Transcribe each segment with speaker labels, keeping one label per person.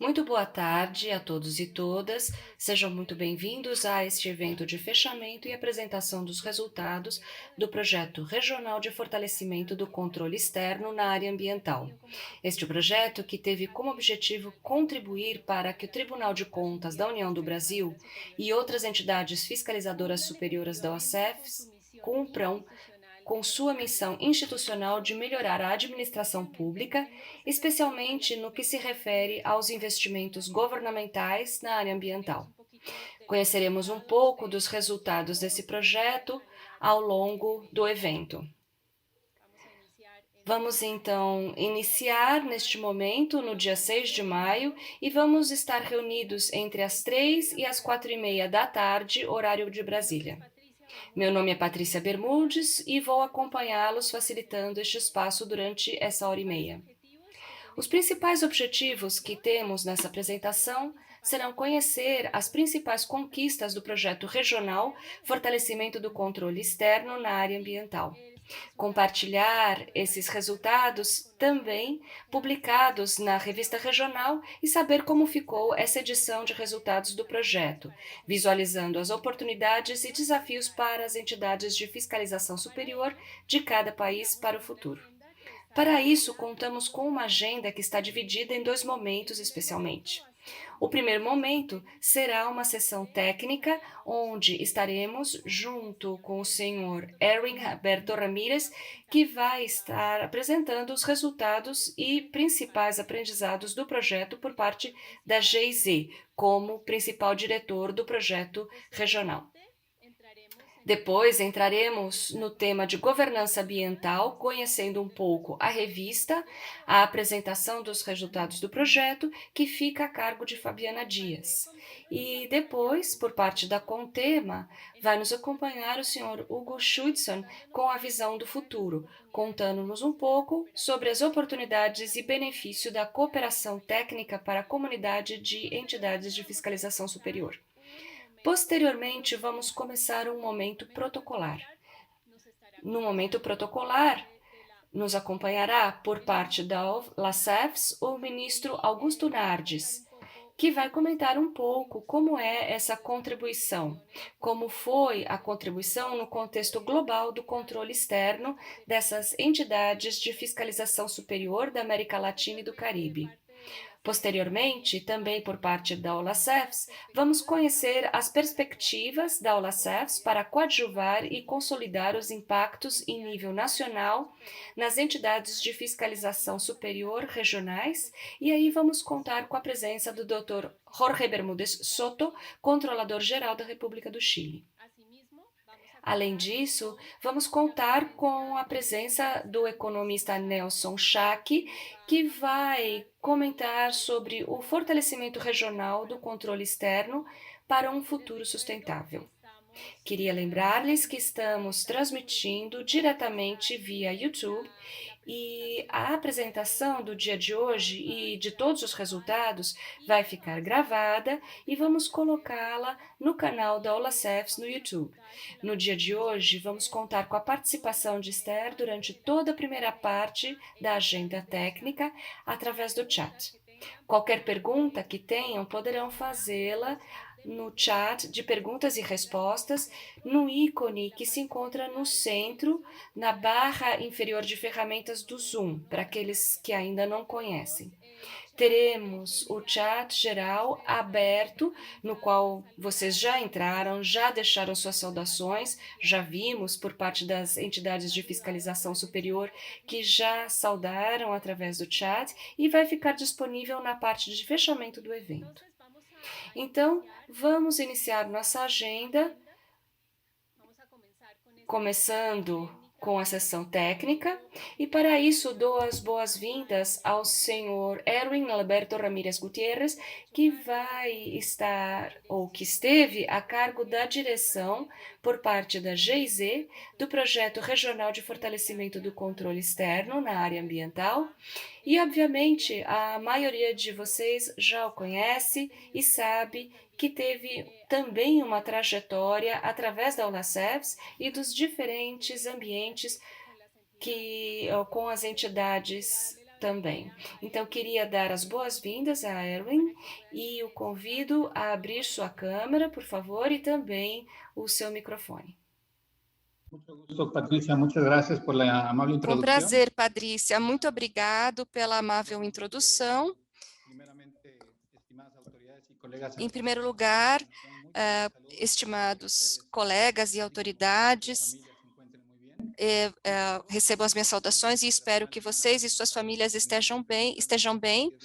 Speaker 1: Muito boa tarde a todos e todas. Sejam muito bem-vindos a este evento de fechamento e apresentação dos resultados do projeto regional de fortalecimento do controle externo na área ambiental. Este projeto, que teve como objetivo contribuir para que o Tribunal de Contas da União do Brasil e outras entidades fiscalizadoras superiores da OASEF cumpram com sua missão institucional de melhorar a administração pública, especialmente no que se refere aos investimentos governamentais na área ambiental. Conheceremos um pouco dos resultados desse projeto ao longo do evento. Vamos então iniciar neste momento, no dia 6 de maio, e vamos estar reunidos entre as 3 e as 4:30 da tarde, horário de Brasília. Meu nome é Patrícia Bermudes e vou acompanhá-los facilitando este espaço durante essa hora e meia. Os principais objetivos que temos nessa apresentação serão conhecer as principais conquistas do projeto regional Fortalecimento do Controle Externo na área ambiental. Compartilhar esses resultados também publicados na revista regional e saber como ficou essa edição de resultados do projeto, visualizando as oportunidades e desafios para as entidades de fiscalização superior de cada país para o futuro. Para isso, contamos com uma agenda que está dividida em dois momentos, especialmente. O primeiro momento será uma sessão técnica, onde estaremos junto com o senhor Erwin Roberto Ramírez, que vai estar apresentando os resultados e principais aprendizados do projeto por parte da GIZ, como principal diretor do projeto regional. Depois entraremos no tema de governança ambiental, conhecendo um pouco a revista, a apresentação dos resultados do projeto, que fica a cargo de Fabiana Dias. E depois, por parte da Contema, vai nos acompanhar o senhor Hugo Schützen com a visão do futuro, contando-nos um pouco sobre as oportunidades e benefício da cooperação técnica para a comunidade de entidades de fiscalização superior. Posteriormente, vamos começar um momento protocolar. No momento protocolar, nos acompanhará, por parte da LACEFS, o ministro Augusto Nardes, que vai comentar um pouco como é essa contribuição, como foi a contribuição no contexto global do controle externo dessas entidades de fiscalização superior da América Latina e do Caribe. Posteriormente, também por parte da OLACEFS, vamos conhecer as perspectivas da OLACEFS para coadjuvar e consolidar os impactos em nível nacional nas entidades de fiscalização superior regionais, e aí vamos contar com a presença do Dr. Jorge Bermúdez Soto, controlador-geral da República do Chile. Além disso, vamos contar com a presença do economista Nelson Schack, que vai comentar sobre o fortalecimento regional do controle externo para um futuro sustentável. Queria lembrar-lhes que estamos transmitindo diretamente via YouTube e a apresentação do dia de hoje e de todos os resultados vai ficar gravada e vamos colocá-la no canal da OLACEFS no YouTube. No dia de hoje, vamos contar com a participação de Esther durante toda a primeira parte da agenda técnica através do chat. Qualquer pergunta que tenham, poderão fazê-la no chat de perguntas e respostas, no ícone que se encontra no centro, na barra inferior de ferramentas do Zoom, para aqueles que ainda não conhecem. Teremos o chat geral aberto, no qual vocês já entraram, já deixaram suas saudações, já vimos por parte das entidades de fiscalização superior que já saudaram através do chat e vai ficar disponível na parte de fechamento do evento. Então, vamos iniciar nossa agenda, começando com a sessão técnica, e para isso dou as boas-vindas ao senhor Erwin Alberto Ramírez Gutierrez, que vai estar, ou que esteve, a cargo da direção, por parte da GIZ, do Projeto Regional de Fortalecimento do Controle Externo na área ambiental, e, obviamente, a maioria de vocês já o conhece e sabe que teve também uma trajetória através da OLACEFS e dos diferentes ambientes com as entidades também. Então, queria dar as boas-vindas a Erwin e o convido a abrir sua câmera, por favor, e também o seu microfone.
Speaker 2: Mucho gusto, Patricia. Muchas gracias por la amable
Speaker 3: Com
Speaker 2: introducción.
Speaker 3: prazer, Patrícia. Muito obrigado pela amável introdução.
Speaker 2: Primeramente, estimadas autoridades y colegas.
Speaker 3: Em primeiro lugar, estimados colegas e autoridades, recebo as minhas saudações e espero que vocês e suas famílias estejam bem.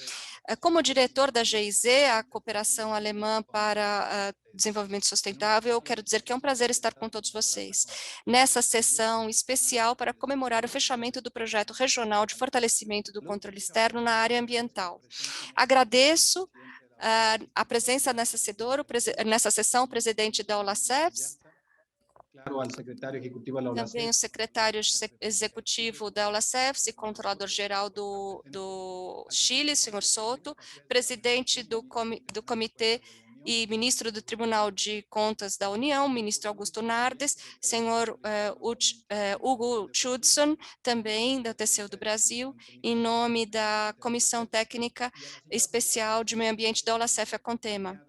Speaker 3: Como diretor da GIZ, a Cooperação Alemã para Desenvolvimento Sustentável, eu quero dizer que é um prazer estar com todos vocês nessa sessão especial para comemorar o fechamento do projeto regional de fortalecimento do controle externo na área ambiental. Agradeço a presença nessa sessão, o presidente da OLACEFS, também o secretário executivo da OLACEFS e controlador-geral do Chile, senhor Soto, presidente do comitê e ministro do Tribunal de Contas da União, ministro Augusto Nardes, senhor Hugo Chudson, também da TCU do Brasil, em nome da Comissão Técnica Especial de Meio Ambiente da OLACEF, a CONTEMA.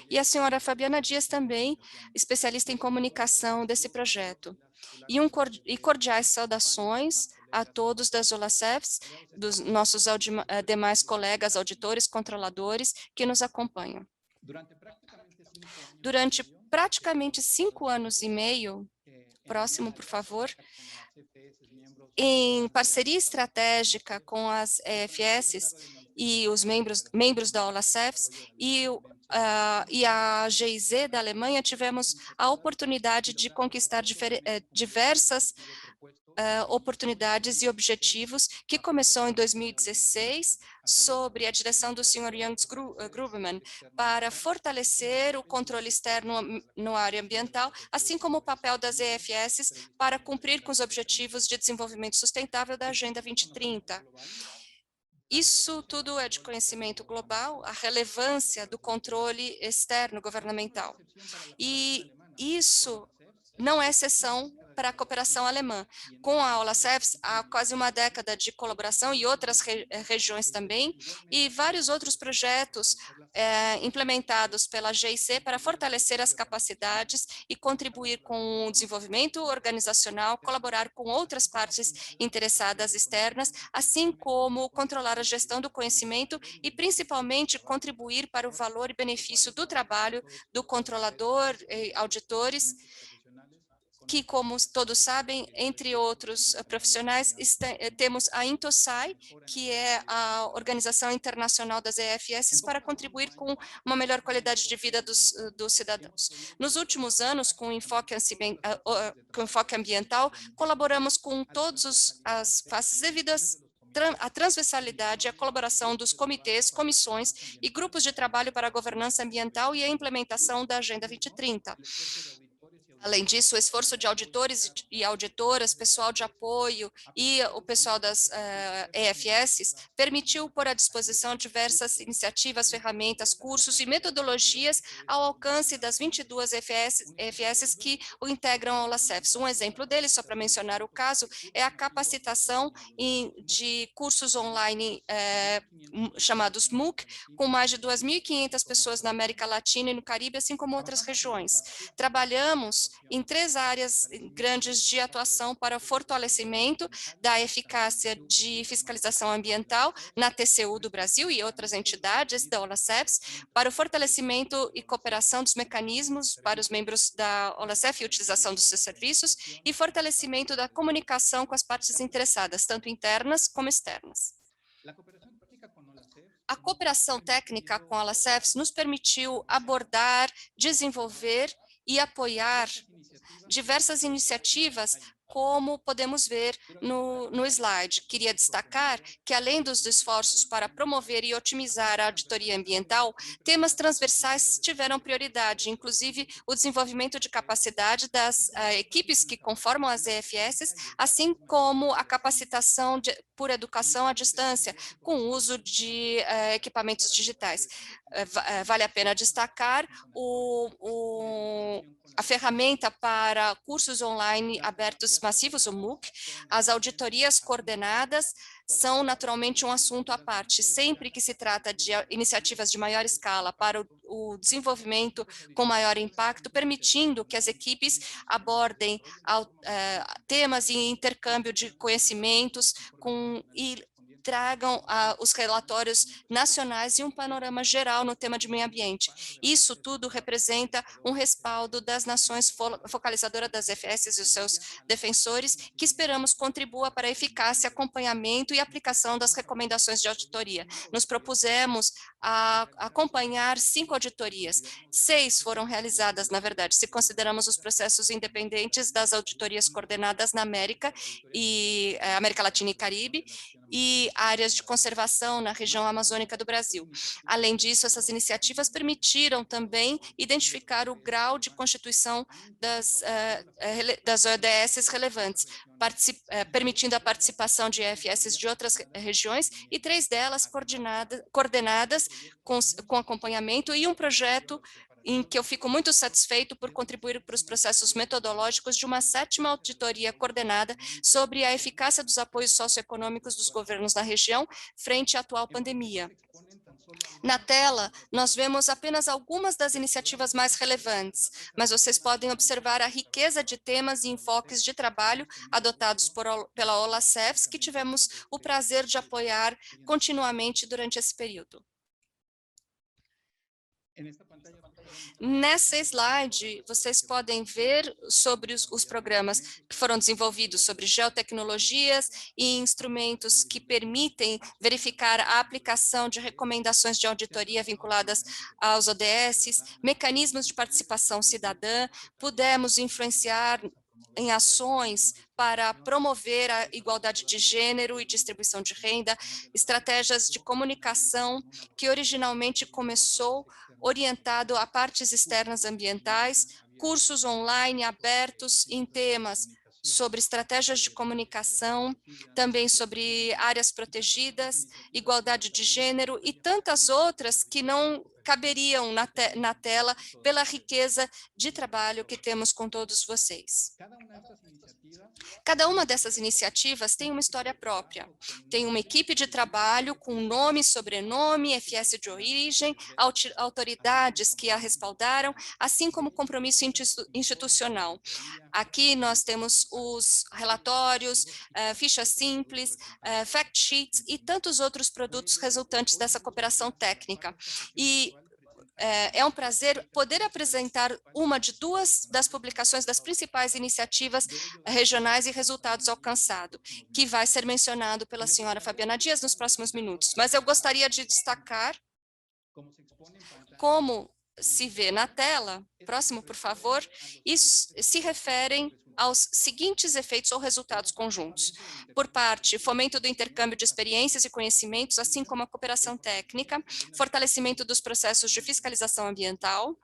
Speaker 3: E a senhora Fabiana Dias também, especialista em comunicação desse projeto. E cordiais saudações a todos das OLACEFs, dos nossos demais colegas, auditores, controladores que nos acompanham. Durante praticamente 5 anos e meio, próximo, por favor, em parceria estratégica com as EFS e os membros da OLACEFs e a GIZ da Alemanha, tivemos a oportunidade de conquistar diversas oportunidades e objetivos, que começou em 2016, sob a direção do Sr. Jens Grubermann, para fortalecer o controle externo na área ambiental, assim como o papel das EFS para cumprir com os objetivos de desenvolvimento sustentável da Agenda 2030. Isso tudo é de conhecimento global, a relevância do controle externo governamental. E isso não é exceção para a cooperação alemã. Com a OLACEFS, há quase uma década de colaboração e outras regiões também, e vários outros projetos implementados pela GIC para fortalecer as capacidades e contribuir com o desenvolvimento organizacional, colaborar com outras partes interessadas externas, assim como controlar a gestão do conhecimento e, principalmente, contribuir para o valor e benefício do trabalho do controlador e auditores, que, como todos sabem, entre outros profissionais, temos a Intosai, que é a Organização Internacional das EFS, para contribuir com uma melhor qualidade de vida dos cidadãos. Nos últimos anos, com enfoque ambiental, colaboramos com todas as faces devido a transversalidade e a colaboração dos comitês, comissões e grupos de trabalho para a governança ambiental e a implementação da Agenda 2030. Além disso, o esforço de auditores e auditoras, pessoal de apoio e o pessoal das EFS permitiu pôr à disposição diversas iniciativas, ferramentas, cursos e metodologias ao alcance das 22 EFS que o integram ao LACEFS. Um exemplo deles, só para mencionar o caso, é a capacitação de cursos online chamados MOOC, com mais de 2.500 pessoas na América Latina e no Caribe, assim como outras regiões. Trabalhamos em 3 áreas grandes de atuação para o fortalecimento da eficácia de fiscalização ambiental na TCU do Brasil e outras entidades da OLACEFS, para o fortalecimento e cooperação dos mecanismos para os membros da OLACEF e utilização dos seus serviços, e fortalecimento da comunicação com as partes interessadas, tanto internas como externas. A cooperação técnica com a OLACEFS nos permitiu abordar, desenvolver e apoiar diversas iniciativas, como podemos ver no slide. Queria destacar que, além dos esforços para promover e otimizar a auditoria ambiental, temas transversais tiveram prioridade, inclusive o desenvolvimento de capacidade das equipes que conformam as EFS, assim como a capacitação por educação à distância, com o uso de equipamentos digitais. Vale a pena destacar a ferramenta para cursos online abertos massivos, o MOOC. As auditorias coordenadas são naturalmente um assunto à parte. Sempre que se trata de iniciativas de maior escala para o desenvolvimento com maior impacto, permitindo que as equipes abordem temas e intercâmbio de conhecimentos e tragam os relatórios nacionais e um panorama geral no tema de meio ambiente. Isso tudo representa um respaldo das nações focalizadoras das FS e os seus defensores, que esperamos contribua para a eficácia, acompanhamento e aplicação das recomendações de auditoria. Nos propusemos a acompanhar 5 auditorias. 6 foram realizadas, na verdade, se consideramos os processos independentes das auditorias coordenadas na América América Latina e Caribe, e áreas de conservação na região amazônica do Brasil. Além disso, essas iniciativas permitiram também identificar o grau de constituição das ODS relevantes, permitindo a participação de EFS de outras regiões, e 3 delas coordenadas com acompanhamento, e um projeto em que eu fico muito satisfeito por contribuir para os processos metodológicos de uma 7ª auditoria coordenada sobre a eficácia dos apoios socioeconômicos dos governos na região frente à atual pandemia. Na tela, nós vemos apenas algumas das iniciativas mais relevantes, mas vocês podem observar a riqueza de temas e enfoques de trabalho adotados pela OLACEFS, que tivemos o prazer de apoiar continuamente durante esse período. Nessa slide, vocês podem ver sobre os programas que foram desenvolvidos sobre geotecnologias e instrumentos que permitem verificar a aplicação de recomendações de auditoria vinculadas aos ODS, mecanismos de participação cidadã. Pudemos influenciar em ações para promover a igualdade de gênero e distribuição de renda, estratégias de comunicação que originalmente começou orientado a partes externas ambientais, cursos online abertos em temas sobre estratégias de comunicação, também sobre áreas protegidas, igualdade de gênero e tantas outras que não caberiam na tela pela riqueza de trabalho que temos com todos vocês. Cada uma dessas iniciativas tem uma história própria. Tem uma equipe de trabalho com nome, sobrenome, FS de origem, autoridades que a respaldaram, assim como compromisso institucional. Aqui nós temos os relatórios, fichas simples, fact sheets e tantos outros produtos resultantes dessa cooperação técnica. E é um prazer poder apresentar uma de 2 das publicações das principais iniciativas regionais e resultados alcançados, que vai ser mencionado pela senhora Fabiana Dias nos próximos minutos. Mas eu gostaria de destacar, como se vê na tela, próximo, por favor, isso se referem aos seguintes efeitos ou resultados conjuntos. Por parte, fomento do intercâmbio de experiências e conhecimentos, assim como a cooperação técnica, fortalecimento dos processos de fiscalização ambiental,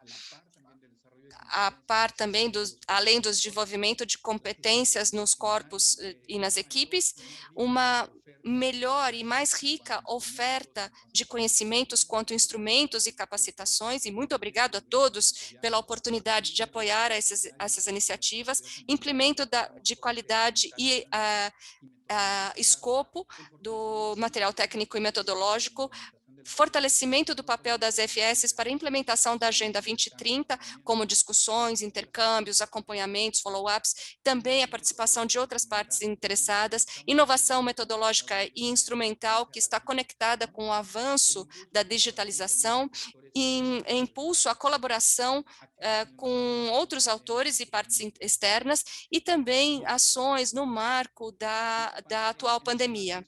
Speaker 3: a par também, além do desenvolvimento de competências nos corpos e nas equipes, uma melhor e mais rica oferta de conhecimentos quanto instrumentos e capacitações, e muito obrigado a todos pela oportunidade de apoiar essas iniciativas, implemento de qualidade e escopo do material técnico e metodológico, fortalecimento do papel das FS para a implementação da Agenda 2030, como discussões, intercâmbios, acompanhamentos, follow-ups, também a participação de outras partes interessadas, inovação metodológica e instrumental que está conectada com o avanço da digitalização, impulso à colaboração com outros autores e partes externas, e também ações no marco da atual pandemia.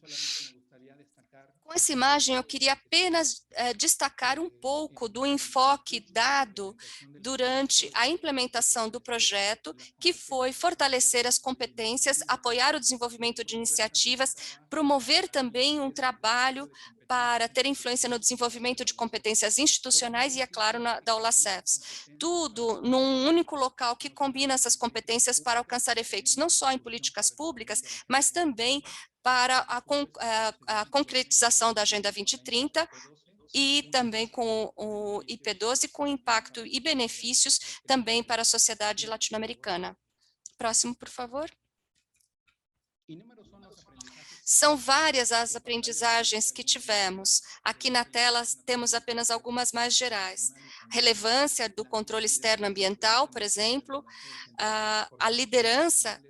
Speaker 3: Com essa imagem, eu queria apenas destacar um pouco do enfoque dado durante a implementação do projeto, que foi fortalecer as competências, apoiar o desenvolvimento de iniciativas, promover também um trabalho para ter influência no desenvolvimento de competências institucionais e, é claro, da OLACEFS. Tudo num único local que combina essas competências para alcançar efeitos não só em políticas públicas, mas também para a concretização da Agenda 2030 e também com o IP12, com impacto e benefícios também para a sociedade latino-americana. Próximo, por favor. São várias as aprendizagens que tivemos. Aqui na tela temos apenas algumas mais gerais. Relevância do controle externo ambiental, por exemplo, a liderança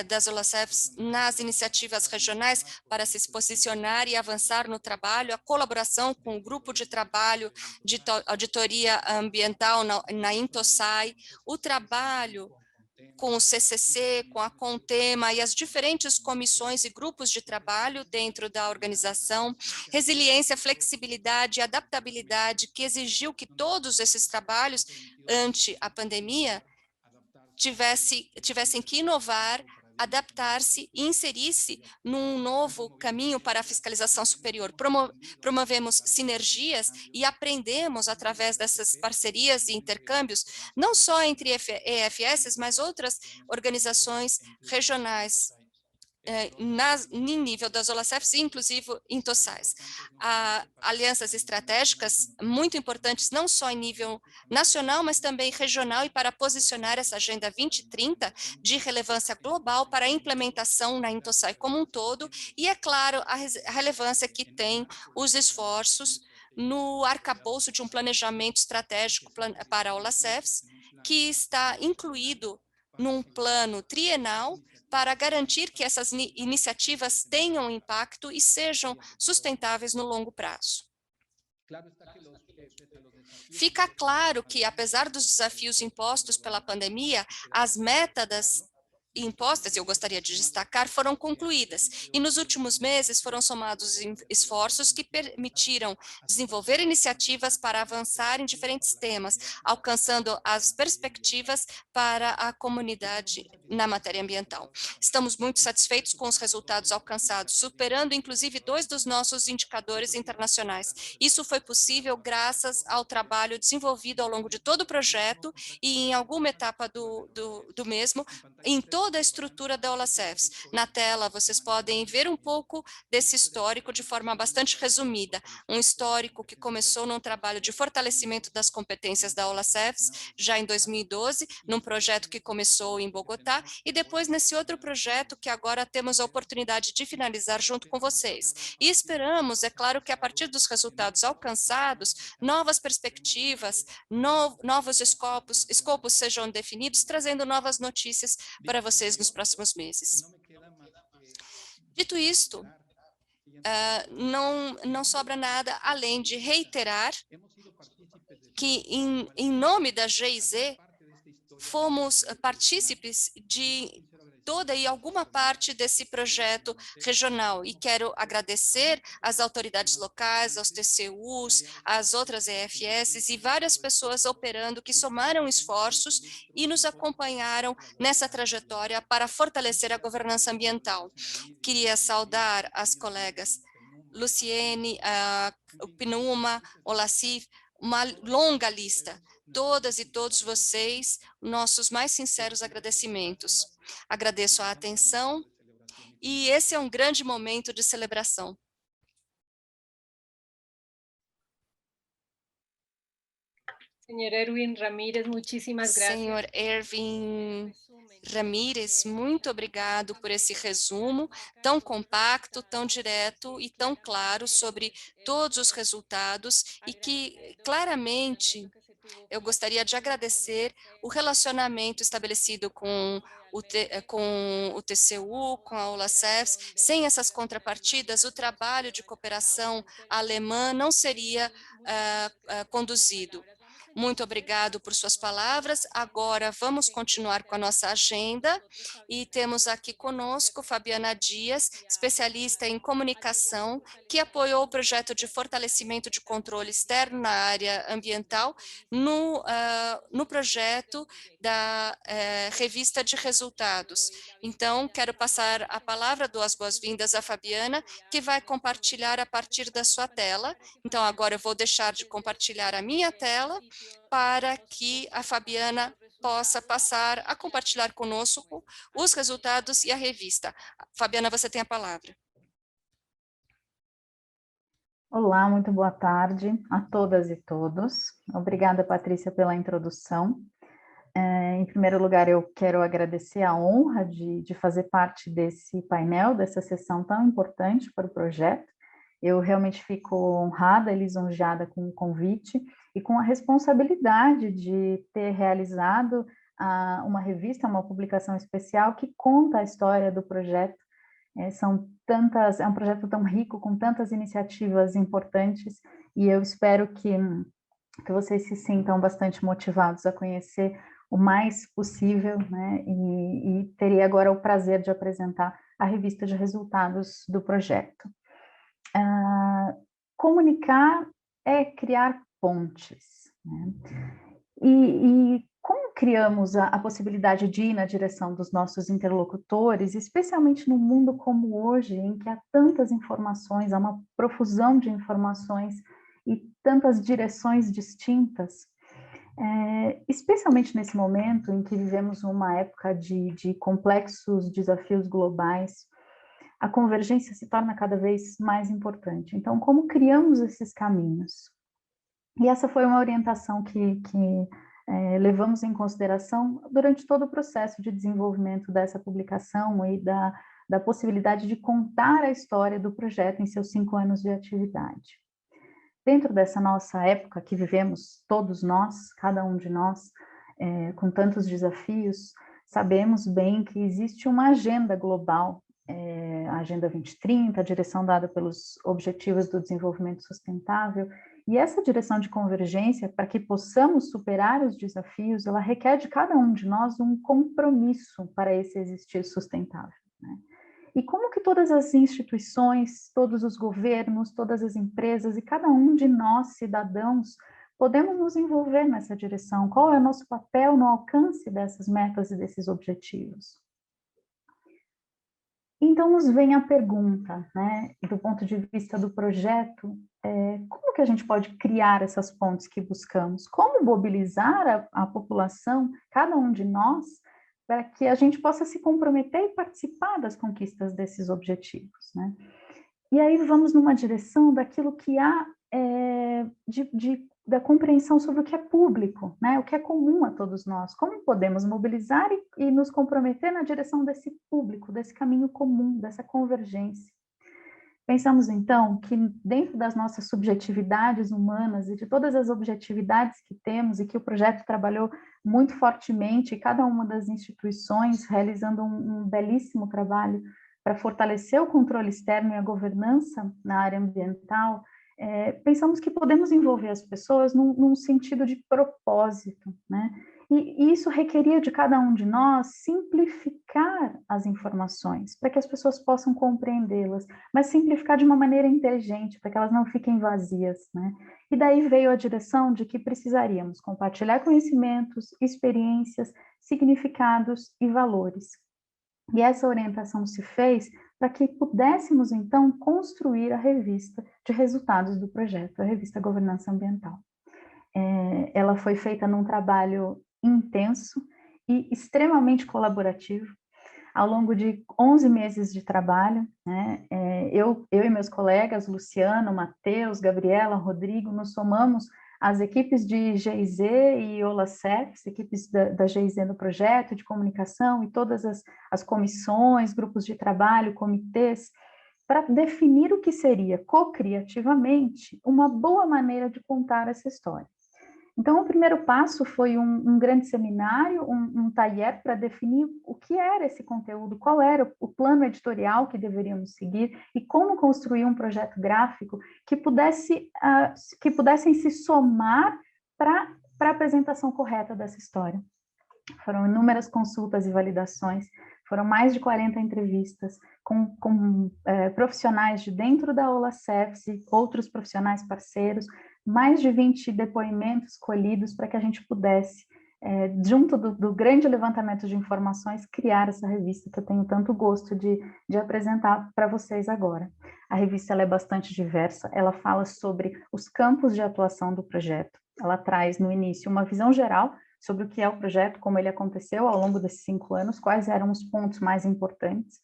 Speaker 3: das OLACEFs nas iniciativas regionais para se posicionar e avançar no trabalho, a colaboração com o grupo de trabalho de auditoria ambiental na Intosai, o trabalho com o CCC, com a Contema e as diferentes comissões e grupos de trabalho dentro da organização, resiliência, flexibilidade e adaptabilidade que exigiu que todos esses trabalhos, ante a pandemia, tivessem que inovar, adaptar-se e inserir-se num novo caminho para a fiscalização superior. Promovemos sinergias e aprendemos através dessas parcerias e intercâmbios, não só entre EFS, mas outras organizações regionais, em nível das OLACEFs, inclusive em TOSAIs. Alianças estratégicas muito importantes, não só em nível nacional, mas também regional, e para posicionar essa Agenda 2030 de relevância global para a implementação na Intosai como um todo, e, é claro, a relevância que tem os esforços no arcabouço de um planejamento estratégico para a OLACEFs, que está incluído num plano trienal para garantir que essas iniciativas tenham impacto e sejam sustentáveis no longo prazo. Fica claro que, apesar dos desafios impostos pela pandemia, as metas impostas, eu gostaria de destacar, foram concluídas, e nos últimos meses foram somados esforços que permitiram desenvolver iniciativas para avançar em diferentes temas, alcançando as perspectivas para a comunidade na matéria ambiental. Estamos muito satisfeitos com os resultados alcançados, superando inclusive 2 dos nossos indicadores internacionais. Isso foi possível graças ao trabalho desenvolvido ao longo de todo o projeto e em alguma etapa do mesmo, em toda a estrutura da OLACEFs. Na tela, vocês podem ver um pouco desse histórico de forma bastante resumida. Um histórico que começou num trabalho de fortalecimento das competências da OLACEFs, já em 2012, num projeto que começou em Bogotá, e depois nesse outro projeto que agora temos a oportunidade de finalizar junto com vocês. E esperamos, é claro, que a partir dos resultados alcançados, novas perspectivas, novos escopos sejam definidos, trazendo novas notícias para vocês nos próximos meses. Dito isto, não sobra nada além de reiterar que, em nome da GIZ, fomos partícipes de toda e alguma parte desse projeto regional, e quero agradecer às autoridades locais, aos TCUs, às outras EFS e várias pessoas operando que somaram esforços e nos acompanharam nessa trajetória para fortalecer a governança ambiental. Queria saudar as colegas Luciene, o PNUMA, o LACIF, uma longa lista. Todas e todos vocês, nossos mais sinceros agradecimentos. Agradeço a atenção e esse é um grande momento de celebração.
Speaker 4: Senhor Erwin Ramírez, muitíssimas graças.
Speaker 3: Senhor Erwin Ramírez, muito obrigado por esse resumo tão compacto, tão direto e tão claro sobre todos os resultados, e que claramente eu gostaria de agradecer o relacionamento estabelecido com o TCU, com a OLACEFs. Sem essas contrapartidas, o trabalho de cooperação alemã não seria conduzido. Muito obrigado por suas palavras. Agora vamos continuar com a nossa agenda e temos aqui conosco Fabiana Dias, especialista em comunicação, que apoiou o projeto de fortalecimento de controle externo na área ambiental no projeto da revista de resultados. Então, quero passar a palavra, dou as boas-vindas à Fabiana, que vai compartilhar a partir da sua tela. Então, agora eu vou deixar de compartilhar a minha tela para que a Fabiana possa passar a compartilhar conosco os resultados e a revista. Fabiana, você tem a palavra.
Speaker 5: Olá, muito boa tarde a todas e todos. Obrigada, Patrícia, pela introdução. Em primeiro lugar, eu quero agradecer a honra de fazer parte desse painel, dessa sessão tão importante para o projeto. Eu realmente fico honrada e lisonjeada com o convite e com a responsabilidade de ter realizado uma revista, uma publicação especial que conta a história do projeto. É um projeto tão rico, com tantas iniciativas importantes, e eu espero que vocês se sintam bastante motivados a conhecer o mais possível, né? E terei agora o prazer de apresentar a revista de resultados do projeto. Comunicar é criar pontes, né? E como criamos a possibilidade de ir na direção dos nossos interlocutores, especialmente num mundo como hoje, em que há tantas informações, há uma profusão de informações e tantas direções distintas, especialmente nesse momento em que vivemos uma época de complexos desafios globais, a convergência se torna cada vez mais importante. Então, como criamos esses caminhos? E essa foi uma orientação que levamos em consideração durante todo o processo de desenvolvimento dessa publicação e da possibilidade de contar a história do projeto em seus 5 anos de atividade. Dentro dessa nossa época que vivemos, todos nós, cada um de nós, com tantos desafios, sabemos bem que existe uma agenda global, a Agenda 2030, a direção dada pelos Objetivos do Desenvolvimento Sustentável, e essa direção de convergência, para que possamos superar os desafios, ela requer de cada um de nós um compromisso para esse existir sustentável, né? E como que todas as instituições, todos os governos, todas as empresas e cada um de nós, cidadãos, podemos nos envolver nessa direção? Qual é o nosso papel no alcance dessas metas e desses objetivos? Então, nos vem a pergunta, né, do ponto de vista do projeto, como que a gente pode criar essas pontes que buscamos? Como mobilizar a população, cada um de nós, para que a gente possa se comprometer e participar das conquistas desses objetivos, né? E aí vamos numa direção daquilo que há da compreensão sobre o que é público, né? O que é comum a todos nós. Como podemos mobilizar e nos comprometer na direção desse público, desse caminho comum, dessa convergência. Pensamos, então, que dentro das nossas subjetividades humanas e de todas as objetividades que temos e que o projeto trabalhou muito fortemente, cada uma das instituições realizando um belíssimo trabalho para fortalecer o controle externo e a governança na área ambiental, pensamos que podemos envolver as pessoas num sentido de propósito, né? E isso requeria de cada um de nós simplificar as informações, para que as pessoas possam compreendê-las, mas simplificar de uma maneira inteligente, para que elas não fiquem vazias, né? E daí veio a direção de que precisaríamos compartilhar conhecimentos, experiências, significados e valores. E essa orientação se fez para que pudéssemos, então, construir a revista de resultados do projeto, a revista Governança Ambiental. Ela foi feita num trabalho intenso e extremamente colaborativo. Ao longo de 11 meses de trabalho, né, eu e meus colegas, Luciano, Matheus, Gabriela, Rodrigo, nos somamos às equipes de GIZ e OLACEF, equipes da GIZ no projeto, de comunicação e todas as comissões, grupos de trabalho, comitês, para definir o que seria, co-criativamente, uma boa maneira de contar essa história. Então, o primeiro passo foi um grande seminário, um taller para definir o que era esse conteúdo, qual era o plano editorial que deveríamos seguir e como construir um projeto gráfico que pudessem se somar para a apresentação correta dessa história. Foram inúmeras consultas e validações, foram mais de 40 entrevistas com profissionais de dentro da OLACEF e outros profissionais parceiros, mais de 20 depoimentos colhidos para que a gente pudesse, junto do grande levantamento de informações, criar essa revista que eu tenho tanto gosto de apresentar para vocês agora. A revista ela é bastante diversa, ela fala sobre os campos de atuação do projeto, ela traz no início uma visão geral sobre o que é o projeto, como ele aconteceu ao longo desses 5 anos, quais eram os pontos mais importantes,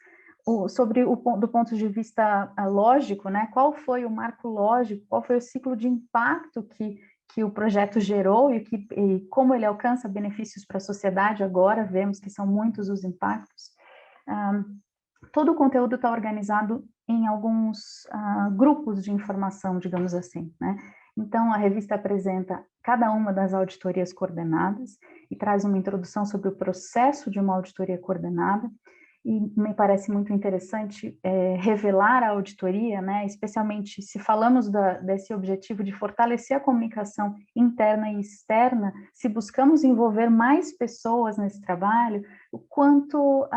Speaker 5: do ponto de vista lógico, né, qual foi o marco lógico, qual foi o ciclo de impacto que o projeto gerou e como ele alcança benefícios para a sociedade agora, vemos que são muitos os impactos. Todo o conteúdo está organizado em alguns grupos de informação, digamos assim, né? Então, a revista apresenta cada uma das auditorias coordenadas e traz uma introdução sobre o processo de uma auditoria coordenada, e me parece muito interessante revelar a auditoria, né, especialmente se falamos desse objetivo de fortalecer a comunicação interna e externa, se buscamos envolver mais pessoas nesse trabalho, o quanto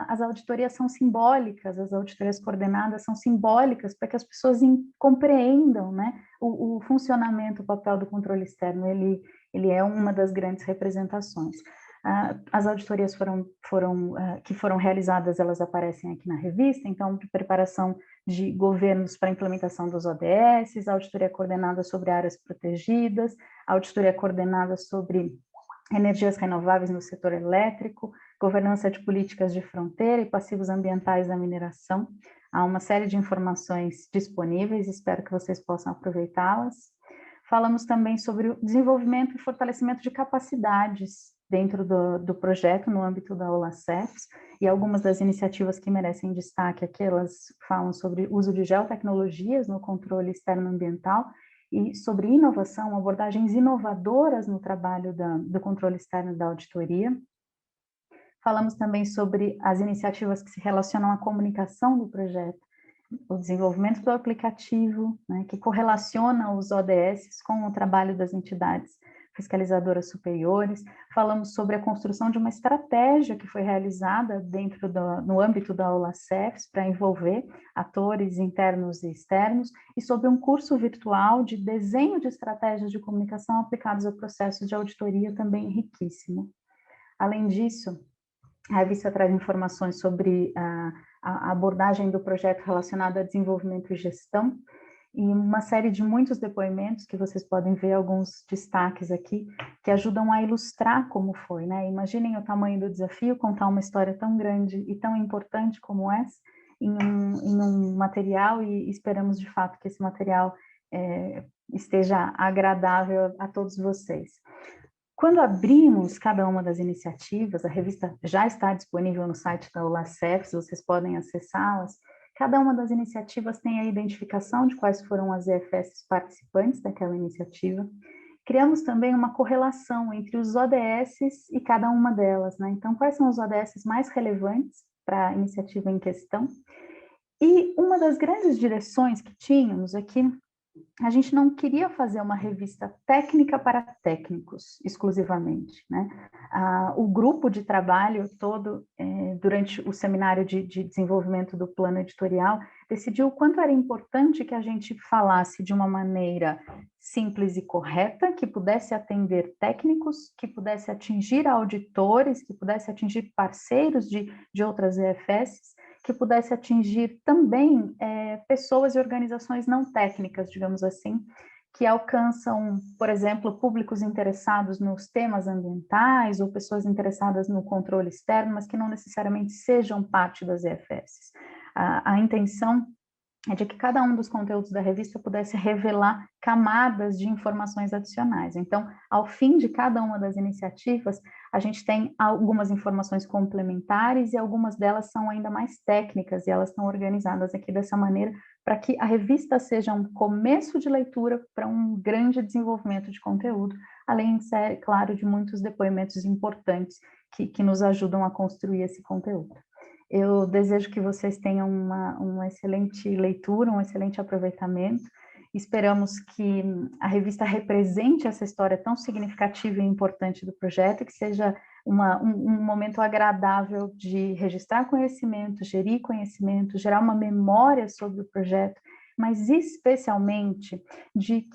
Speaker 5: as auditorias são simbólicas, as auditorias coordenadas são simbólicas para que as pessoas compreendam, né, o funcionamento, o papel do controle externo, ele é uma das grandes representações. As auditorias que foram realizadas, elas aparecem aqui na revista, então, de preparação de governos para a implementação dos ODS, auditoria coordenada sobre áreas protegidas, auditoria coordenada sobre energias renováveis no setor elétrico, governança de políticas de fronteira e passivos ambientais da mineração. Há uma série de informações disponíveis, espero que vocês possam aproveitá-las. Falamos também sobre o desenvolvimento e fortalecimento de capacidades dentro do projeto, no âmbito da OLA-CEFS, e algumas das iniciativas que merecem destaque aqui, elas falam sobre o uso de geotecnologias no controle externo ambiental e sobre inovação, abordagens inovadoras no trabalho do controle externo da auditoria. Falamos também sobre as iniciativas que se relacionam à comunicação do projeto, o desenvolvimento do aplicativo, né, que correlaciona os ODS com o trabalho das entidades fiscalizadoras superiores. Falamos sobre a construção de uma estratégia que foi realizada no âmbito da OLA-CEFS para envolver atores internos e externos, e sobre um curso virtual de desenho de estratégias de comunicação aplicados ao processo de auditoria, também riquíssimo. Além disso, a revista traz informações sobre a abordagem do projeto relacionado a desenvolvimento e gestão, e uma série de muitos depoimentos, que vocês podem ver alguns destaques aqui, que ajudam a ilustrar como foi, né? Imaginem o tamanho do desafio, contar uma história tão grande e tão importante como essa, em um material, e esperamos de fato que esse material esteja agradável a todos vocês. Quando abrimos cada uma das iniciativas, a revista já está disponível no site da OLA-CEFS, vocês podem acessá-las. Cada uma das iniciativas tem a identificação de quais foram as EFS participantes daquela iniciativa. Criamos também uma correlação entre os ODS e cada uma delas, né? Então, quais são os ODS mais relevantes para a iniciativa em questão? E uma das grandes direções que tínhamos aqui, a gente não queria fazer uma revista técnica para técnicos, exclusivamente, né? O grupo de trabalho todo, durante o seminário de desenvolvimento do plano editorial, decidiu o quanto era importante que a gente falasse de uma maneira simples e correta, que pudesse atender técnicos, que pudesse atingir auditores, que pudesse atingir parceiros de outras EFS, que pudesse atingir também pessoas e organizações não técnicas, digamos assim, que alcançam, por exemplo, públicos interessados nos temas ambientais ou pessoas interessadas no controle externo, mas que não necessariamente sejam parte das EFS. A intenção é de que cada um dos conteúdos da revista pudesse revelar camadas de informações adicionais. Então, ao fim de cada uma das iniciativas, a gente tem algumas informações complementares e algumas delas são ainda mais técnicas, e elas estão organizadas aqui dessa maneira para que a revista seja um começo de leitura para um grande desenvolvimento de conteúdo, além, claro, de muitos depoimentos importantes que nos ajudam a construir esse conteúdo. Eu desejo que vocês tenham uma excelente leitura, um excelente aproveitamento. Esperamos que a revista represente essa história tão significativa e importante do projeto, e que seja um momento agradável de registrar conhecimento, gerir conhecimento, gerar uma memória sobre o projeto, mas especialmente de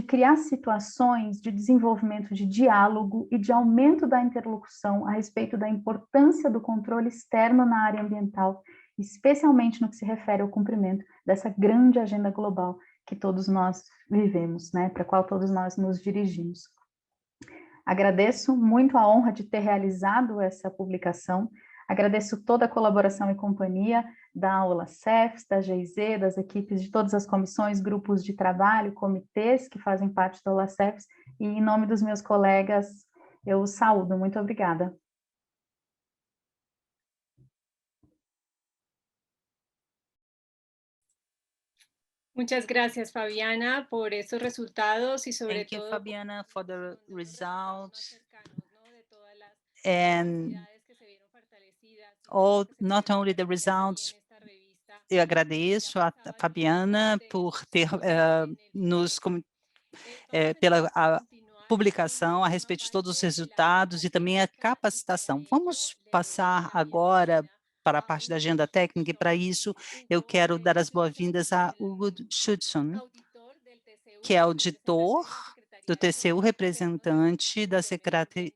Speaker 5: criar situações de desenvolvimento de diálogo e de aumento da interlocução a respeito da importância do controle externo na área ambiental, especialmente no que se refere ao cumprimento dessa grande agenda global que todos nós vivemos, né, para a qual todos nós nos dirigimos. Agradeço muito a honra de ter realizado essa publicação. Agradeço toda a colaboração e companhia da OLACEFS, da GIZ, das equipes de todas as comissões, grupos de trabalho, comitês que fazem parte da OLACEFS, e em nome dos meus colegas, eu os saúdo. Muito obrigada.
Speaker 4: Muchas gracias, Fabiana, por estos resultados y sobre
Speaker 6: Thank you,
Speaker 4: todo
Speaker 6: Fabiana, for the results.
Speaker 4: cercanos, ¿no? De todas las
Speaker 6: And
Speaker 4: capacidades que se vieron fortalecidas y todo lo que se
Speaker 6: not
Speaker 4: puede
Speaker 6: only the
Speaker 4: apreciar ahí
Speaker 6: results,
Speaker 4: en esta revista.
Speaker 6: eu
Speaker 4: Ya
Speaker 6: agradeço a
Speaker 4: pasaba yo
Speaker 6: Fabiana
Speaker 4: precisamente
Speaker 6: por ter
Speaker 4: en el
Speaker 6: nos
Speaker 4: siguiente. Vamos
Speaker 6: pela
Speaker 4: entonces a
Speaker 6: a
Speaker 4: continuar
Speaker 6: publicação a
Speaker 4: con una
Speaker 6: respeito de todos os
Speaker 4: parte de la
Speaker 6: resultados
Speaker 4: agenda
Speaker 6: e também a
Speaker 4: técnica y para
Speaker 6: capacitação.
Speaker 4: ello
Speaker 6: Vamos
Speaker 4: le doy
Speaker 6: passar
Speaker 4: la
Speaker 6: agora
Speaker 4: bienvenida
Speaker 6: para a
Speaker 4: a
Speaker 6: parte da
Speaker 4: Hugo
Speaker 6: agenda técnica e, para
Speaker 4: Schützson.
Speaker 6: isso, eu
Speaker 4: Hugo
Speaker 6: quero dar as
Speaker 4: es
Speaker 6: boas-vindas a Hugo
Speaker 4: el
Speaker 6: Schützson,
Speaker 4: auditor del
Speaker 6: que é
Speaker 4: TCU,
Speaker 6: auditor
Speaker 4: representante de la
Speaker 6: do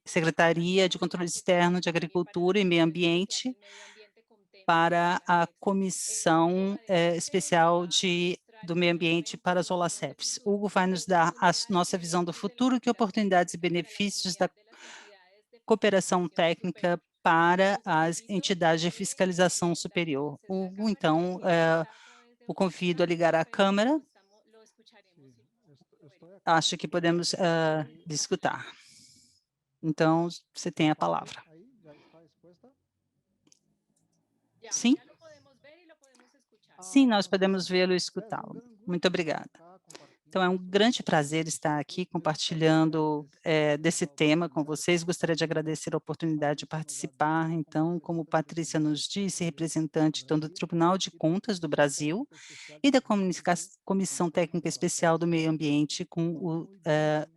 Speaker 4: Secretaría de
Speaker 6: TCU,
Speaker 4: Control Externo de
Speaker 6: representante
Speaker 4: Agricultura
Speaker 6: da
Speaker 4: y de Medio Ambiente,
Speaker 6: Secretaria de
Speaker 4: y
Speaker 6: Controle
Speaker 4: hace parte
Speaker 6: Externo de
Speaker 4: también para la
Speaker 6: Agricultura e Meio
Speaker 4: Comisión Especial
Speaker 6: Ambiente,
Speaker 4: del Medio Ambiente con temas de
Speaker 6: para a
Speaker 4: OLACEPS.
Speaker 6: Comissão
Speaker 4: Además,
Speaker 6: Especial
Speaker 4: va a ilustrar
Speaker 6: do
Speaker 4: en
Speaker 6: Meio
Speaker 4: este
Speaker 6: Ambiente
Speaker 4: momento
Speaker 6: para
Speaker 4: la
Speaker 6: as
Speaker 4: visión de
Speaker 6: OLACEPs.
Speaker 4: futuro,
Speaker 6: Hugo vai nos dar a nossa
Speaker 4: oportunidades y
Speaker 6: visão do
Speaker 4: retos de la
Speaker 6: futuro, que
Speaker 4: cooperación
Speaker 6: oportunidades e
Speaker 4: técnica para la
Speaker 6: benefícios da
Speaker 4: comunidad de las entidades de
Speaker 6: cooperação
Speaker 4: fiscalización
Speaker 6: técnica
Speaker 4: superior.
Speaker 6: para
Speaker 4: Hugo,
Speaker 6: as
Speaker 4: bienvenido.
Speaker 6: entidades de fiscalização superior. Hugo, então, o convido a ligar a câmera.
Speaker 4: Lo escucharemos y
Speaker 6: Acho que podemos lhe escutar. Então, você tem a palavra. Sim?
Speaker 4: ya lo podemos ver y lo podemos escuchar.
Speaker 6: Sim, nós podemos vê-lo e escutá-lo. Muito obrigada. Então, é um grande prazer estar aqui compartilhando desse tema com vocês. Gostaria de agradecer a oportunidade de participar. Então, como Patrícia nos disse, representante então, do Tribunal de Contas do Brasil e da Comissão Técnica Especial do Meio Ambiente com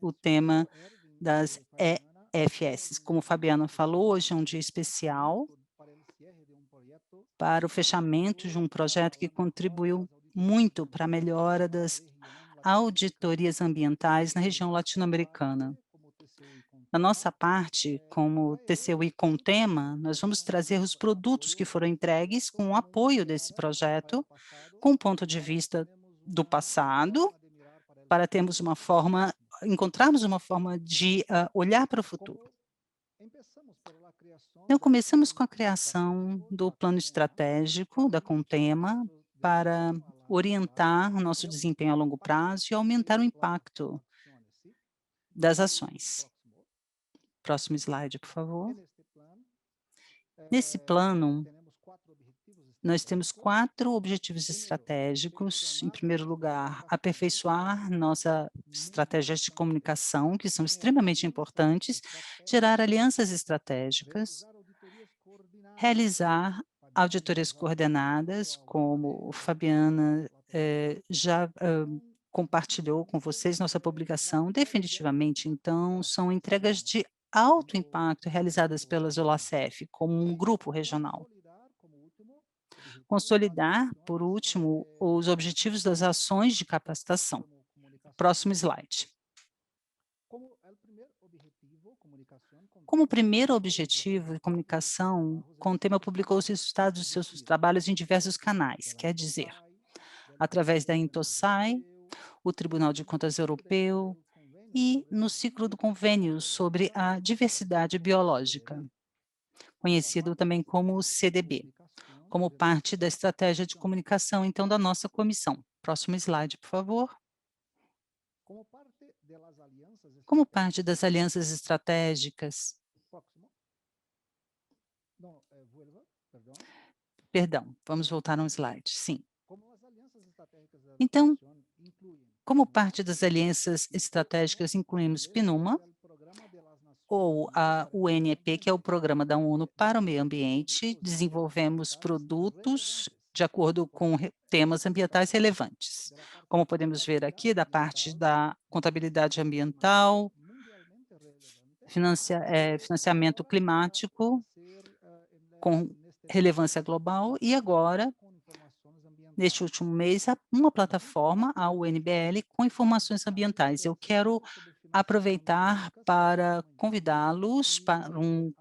Speaker 6: o tema das EFS. Como o Fabiano falou, hoje é um dia especial para o fechamento de um projeto que contribuiu muito para a melhora das auditorias ambientais na região latino-americana. Na nossa parte, como TCU e Contema, nós vamos trazer os produtos que foram entregues com o apoio desse projeto, com o ponto de vista do passado, para encontrarmos uma forma de olhar para o futuro. Então, começamos com a criação do plano estratégico da Contema para orientar o nosso desempenho a longo prazo e aumentar o impacto das ações. Próximo slide, por favor. Nesse plano, nós temos 4 objetivos estratégicos. Em primeiro lugar, aperfeiçoar nossas estratégias de comunicação, que são extremamente importantes, gerar alianças estratégicas, realizar auditorias coordenadas, como a Fabiana já compartilhou com vocês nossa publicação. Definitivamente, então, são entregas de alto impacto realizadas pelas OLACEF, como um grupo regional. Consolidar, por último, os objetivos das ações de capacitação. Próximo slide. Como primeiro objetivo de comunicação, Contema publicou os resultados de seus trabalhos em diversos canais, quer dizer, através da Intosai, o Tribunal de Contas Europeu e no ciclo do convênio sobre a diversidade biológica, conhecido também como CDB, como parte da estratégia de comunicação, então, da nossa comissão. Próximo slide, por favor. Como parte das alianças estratégicas, perdão, vamos voltar a um slide, sim. Então, como parte das alianças estratégicas, incluímos PNUMA, ou a UNEP, que é o Programa da ONU para o Meio Ambiente, desenvolvemos produtos de acordo com temas ambientais relevantes. Como podemos ver aqui, da parte da contabilidade ambiental, financiamento climático com relevância global, e agora, neste último mês, uma plataforma, a UNBL, com informações ambientais. Eu quero aproveitar para convidá-los para um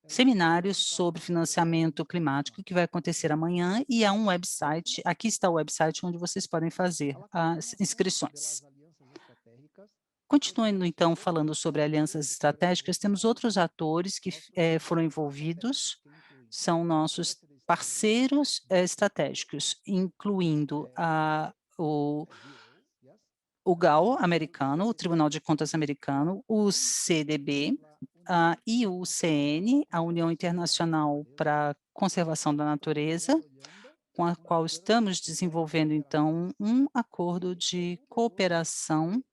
Speaker 6: seminário sobre financiamento climático que vai acontecer amanhã, e há um website, aqui está o website onde vocês podem fazer as inscrições. Continuando, então, falando sobre alianças estratégicas, temos outros atores que foram envolvidos são nossos parceiros estratégicos, incluindo o GAO americano, o Tribunal de Contas americano, o CDB, e o CN, a União Internacional para a Conservação da Natureza, com a qual estamos desenvolvendo, então, um acordo de cooperação,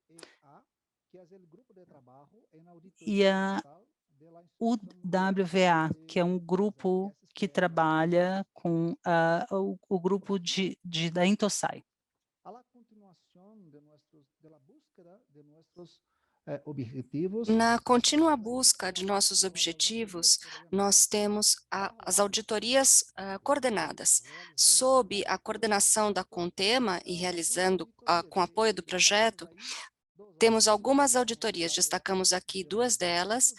Speaker 6: e a UWVA, que é um grupo que trabalha com o grupo da Intosai.
Speaker 3: Na contínua busca de nossos objetivos, nós temos as auditorias coordenadas. Sob a coordenação da Contema e realizando com apoio do projeto, temos algumas auditorias, destacamos aqui duas delas,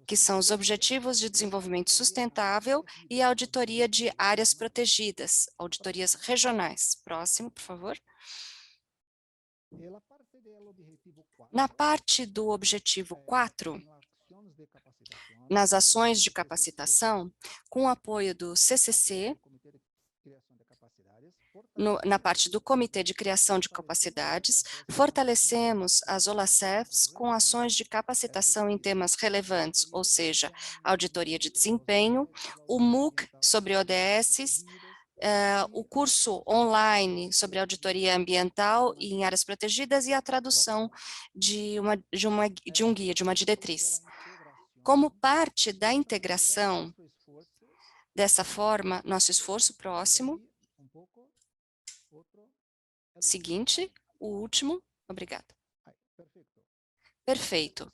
Speaker 3: que são os Objetivos de Desenvolvimento Sustentável e a Auditoria de Áreas Protegidas, auditorias regionais. Próximo, por favor. Na parte do objetivo 4, nas ações de capacitação, com o apoio do CCC, na parte do Comitê de Criação de Capacidades, fortalecemos as OLACEFs com ações de capacitação em temas relevantes, ou seja, auditoria de desempenho, o MOOC sobre ODSs, o curso online sobre auditoria ambiental e em áreas protegidas e a tradução de um guia, de uma diretriz. Como parte da integração, dessa forma, nosso esforço próximo, seguinte, o último, obrigada. Perfeito.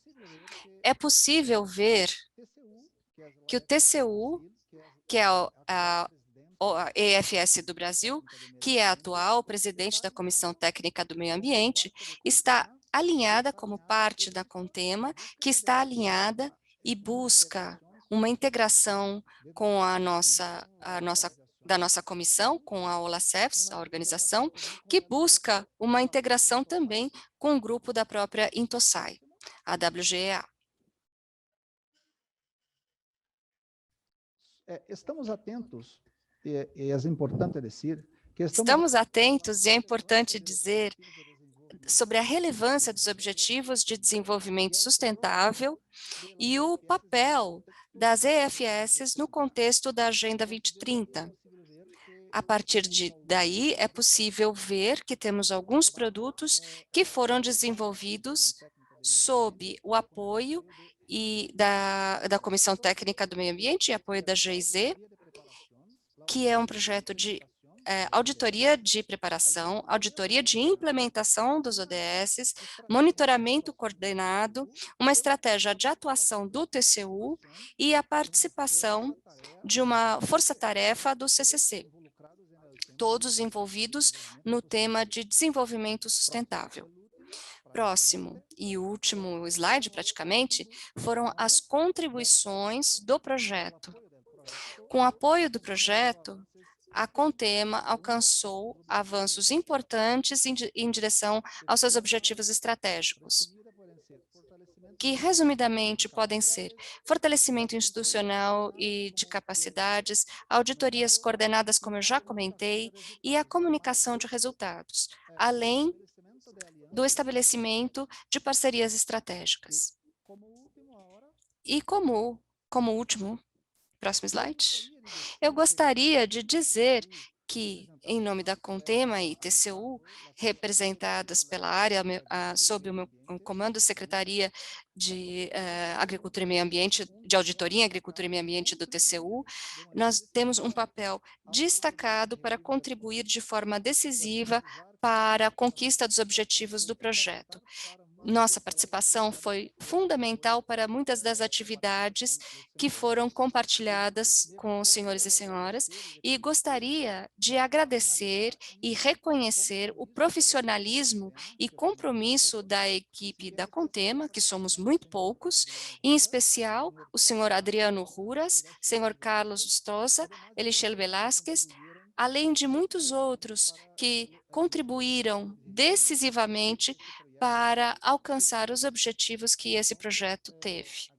Speaker 3: É possível ver que o TCU, que é a EFS do Brasil, que é atual presidente da Comissão Técnica do Meio Ambiente, está alinhada como parte da Contema, que está alinhada e busca uma integração com da nossa comissão, com a OLACEFs, a organização, que busca uma integração também com o grupo da própria Intosai, a WGEA.
Speaker 7: Estamos atentos, e é importante dizer que
Speaker 3: estamos atentos e é importante dizer sobre a relevância dos Objetivos de Desenvolvimento Sustentável e o papel das EFS no contexto da Agenda 2030. A partir daí, é possível ver que temos alguns produtos que foram desenvolvidos sob o apoio da Comissão Técnica do Meio Ambiente e apoio da GIZ, que é um projeto de auditoria de preparação, auditoria de implementação dos ODS, monitoramento coordenado, uma estratégia de atuação do TCU e a participação de uma força-tarefa do CCC, todos envolvidos no tema de desenvolvimento sustentável. Próximo e último slide, praticamente, foram as contribuições do projeto. Com o apoio do projeto, a Contema alcançou avanços importantes em direção aos seus objetivos estratégicos, que resumidamente podem ser fortalecimento institucional e de capacidades, auditorias coordenadas, como eu já comentei, e a comunicação de resultados, além do estabelecimento de parcerias estratégicas. E como último, próximo slide, eu gostaria de dizer que, em nome da Contema e TCU, representadas pela área, sob o meu comando, Secretaria de Agricultura e Meio Ambiente, de Auditoria em Agricultura e Meio Ambiente do TCU, nós temos um papel destacado para contribuir de forma decisiva para a conquista dos objetivos do projeto. Nossa participação foi fundamental para muitas das atividades que foram compartilhadas com os senhores e senhoras, e gostaria de agradecer e reconhecer o profissionalismo e compromisso da equipe da Contema, que somos muito poucos, em especial o senhor Adriano Ruras, senhor Carlos Stroza, Elichel Velázquez, além de muitos outros que contribuíram decisivamente para alcançar os objetivos que esse projeto teve.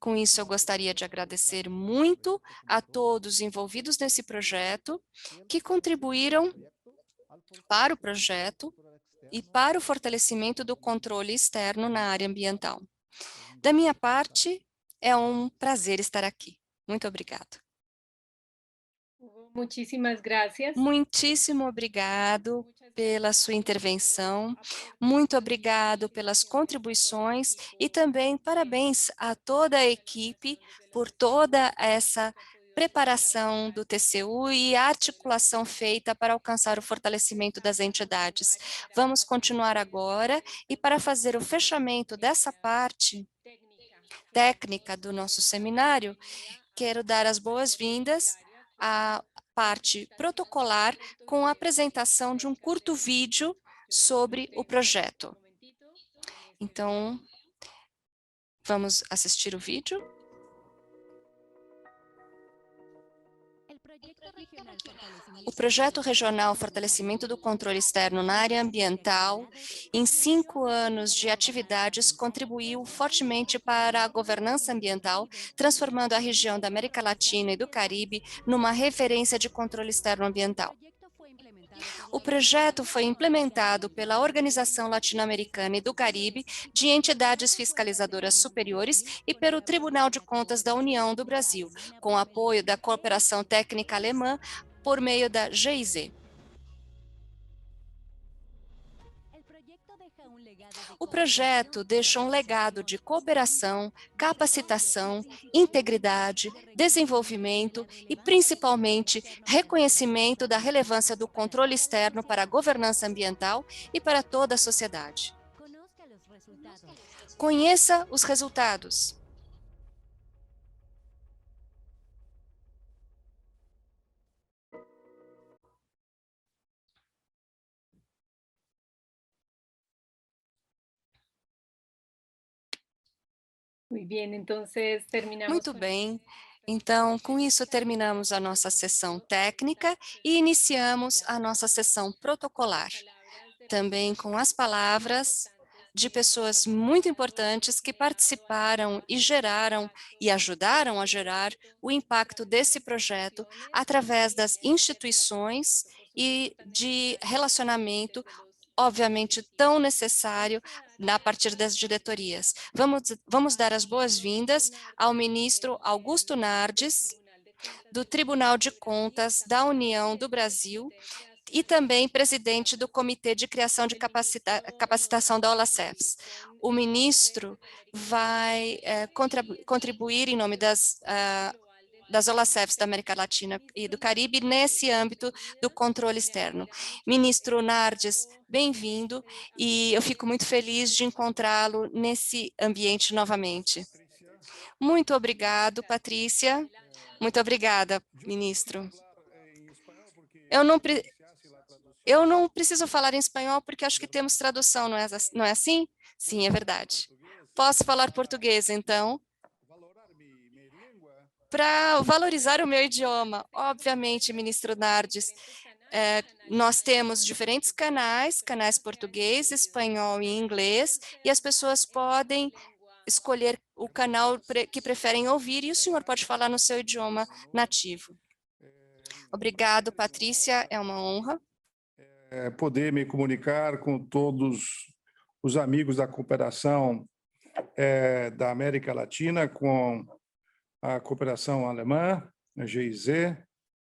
Speaker 3: Com isso, eu gostaria de agradecer muito a todos envolvidos nesse projeto, que contribuíram para o projeto e para o fortalecimento do controle externo na área ambiental. Da minha parte, é um prazer estar aqui. Muito obrigado.
Speaker 4: Muchísimas gracias.
Speaker 3: Muitíssimo obrigado pela sua intervenção, muito obrigado pelas contribuições e também parabéns a toda a equipe por toda essa preparação do TCU e a articulação feita para alcançar o fortalecimento das entidades. Vamos continuar agora e para fazer o fechamento dessa parte técnica do nosso seminário, quero dar as boas-vindas à parte protocolar com a apresentação de um curto vídeo sobre o projeto. Então, vamos assistir o vídeo. O Projeto Regional Fortalecimento do Controle Externo na Área Ambiental, em 5 anos de atividades, contribuiu fortemente para a governança ambiental, transformando a região da América Latina e do Caribe numa referência de controle externo ambiental. O projeto foi implementado pela Organização Latino-Americana e do Caribe de Entidades Fiscalizadoras Superiores e pelo Tribunal de Contas da União do Brasil, com apoio da Cooperação Técnica Alemã por meio da GIZ. O projeto deixa um legado de cooperação, capacitação, integridade, desenvolvimento e, principalmente, reconhecimento da relevância do controle externo para a governança ambiental e para toda a sociedade. Conheça os resultados. Muito bem. Então, com isso, terminamos a nossa sessão técnica e iniciamos a nossa sessão protocolar. Também com as palavras de pessoas muito importantes que participaram e geraram e ajudaram a gerar o impacto desse projeto através das instituições e de relacionamento, obviamente tão necessário a partir das diretorias. Vamos dar as boas-vindas ao ministro Augusto Nardes, do Tribunal de Contas da União do Brasil, e também presidente do Comitê de Criação de Capacitação da OLACEFS. O ministro vai contribuir em nome das OLACEFs da América Latina e do Caribe nesse âmbito do controle externo. Ministro Nardes, bem-vindo, e eu fico muito feliz de encontrá-lo nesse ambiente novamente. Muito obrigado, Patrícia. Muito obrigada, ministro. Eu não preciso falar em espanhol porque acho que temos tradução, não é assim? Sim, é verdade. Posso falar português, então? Para valorizar o meu idioma, obviamente, ministro Nardes, nós temos diferentes canais português, espanhol e inglês, e as pessoas podem escolher o canal que preferem ouvir, e o senhor pode falar no seu idioma nativo. Obrigado, Patrícia, é uma honra.
Speaker 8: Poder me comunicar com todos os amigos da cooperação da América Latina, com a cooperação alemã, a GIZ,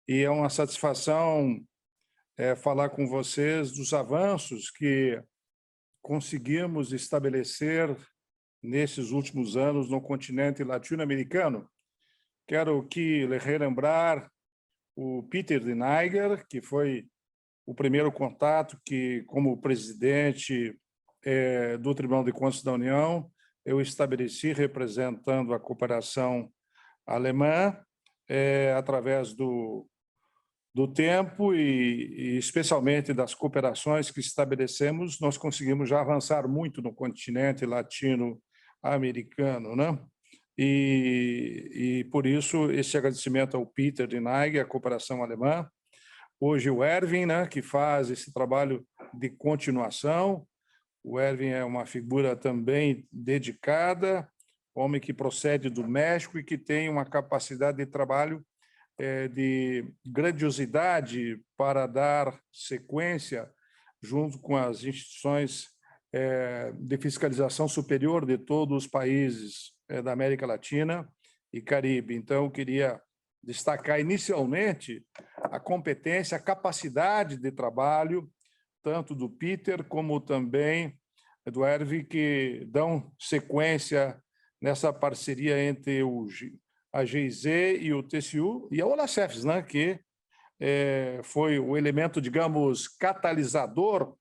Speaker 8: e é uma satisfação falar com vocês dos avanços que conseguimos estabelecer nesses últimos anos no continente latino-americano. Quero relembrar o Peter de Nigher, que foi o primeiro contato que, como presidente do Tribunal de Contas da União, eu estabeleci representando a cooperação alemã, através do tempo e especialmente das cooperações que estabelecemos, nós conseguimos já avançar muito no continente latino-americano, né? E por isso, esse agradecimento ao Peter de Nigher, à cooperação alemã, hoje o Erwin, né, que faz esse trabalho de continuação. O Erwin é uma figura também dedicada, homem que procede do México e que tem uma capacidade de trabalho de grandiosidade para dar sequência junto com as instituições de fiscalização superior de todos os países da América Latina e Caribe. Então, eu queria destacar inicialmente a competência, a capacidade de trabalho, tanto do Peter como também do Hervé, que dão sequência nessa parceria entre a GIZ e o TCU e a Olacefs, né, que foi o elemento, digamos, catalisador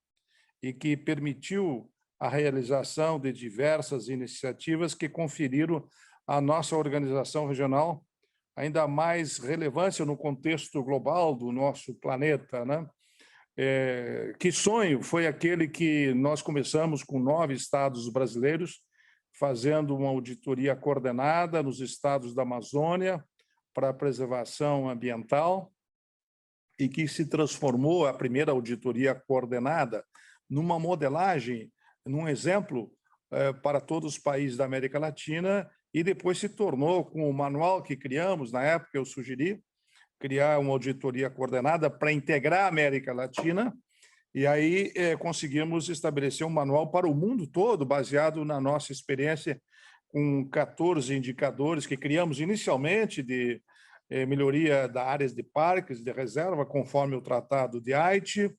Speaker 8: e que permitiu a realização de diversas iniciativas que conferiram à nossa organização regional ainda mais relevância no contexto global do nosso planeta, né? Que sonho foi aquele que nós começamos com 9 estados brasileiros, fazendo uma auditoria coordenada nos estados da Amazônia para a preservação ambiental e que se transformou a primeira auditoria coordenada numa modelagem, num exemplo para todos os países da América Latina e depois se tornou, com o manual que criamos, na época eu sugeri, criar uma auditoria coordenada para integrar a América Latina, e aí conseguimos estabelecer um manual para o mundo todo, baseado na nossa experiência, com 14 indicadores que criamos inicialmente de melhoria das áreas de parques de reserva, conforme o Tratado de Aichi,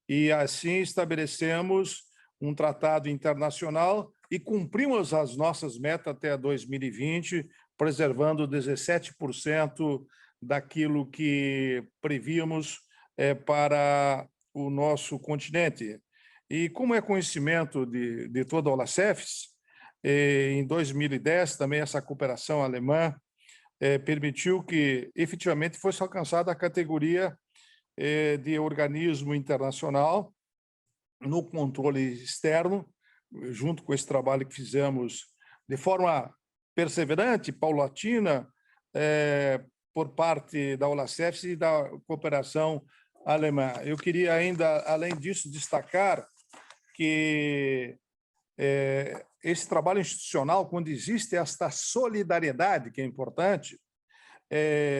Speaker 8: e assim estabelecemos um tratado internacional e cumprimos as nossas metas até 2020, preservando 17% daquilo que prevíamos para o nosso continente. E como é conhecimento de toda a Olacefs, em 2010 também essa cooperação alemã permitiu que efetivamente fosse alcançada a categoria de organismo internacional no controle externo, junto com esse trabalho que fizemos de forma perseverante, paulatina, por parte da Olacefs e da cooperação alemã. Eu queria ainda, além disso, destacar que esse trabalho institucional, quando existe esta solidariedade, que é importante,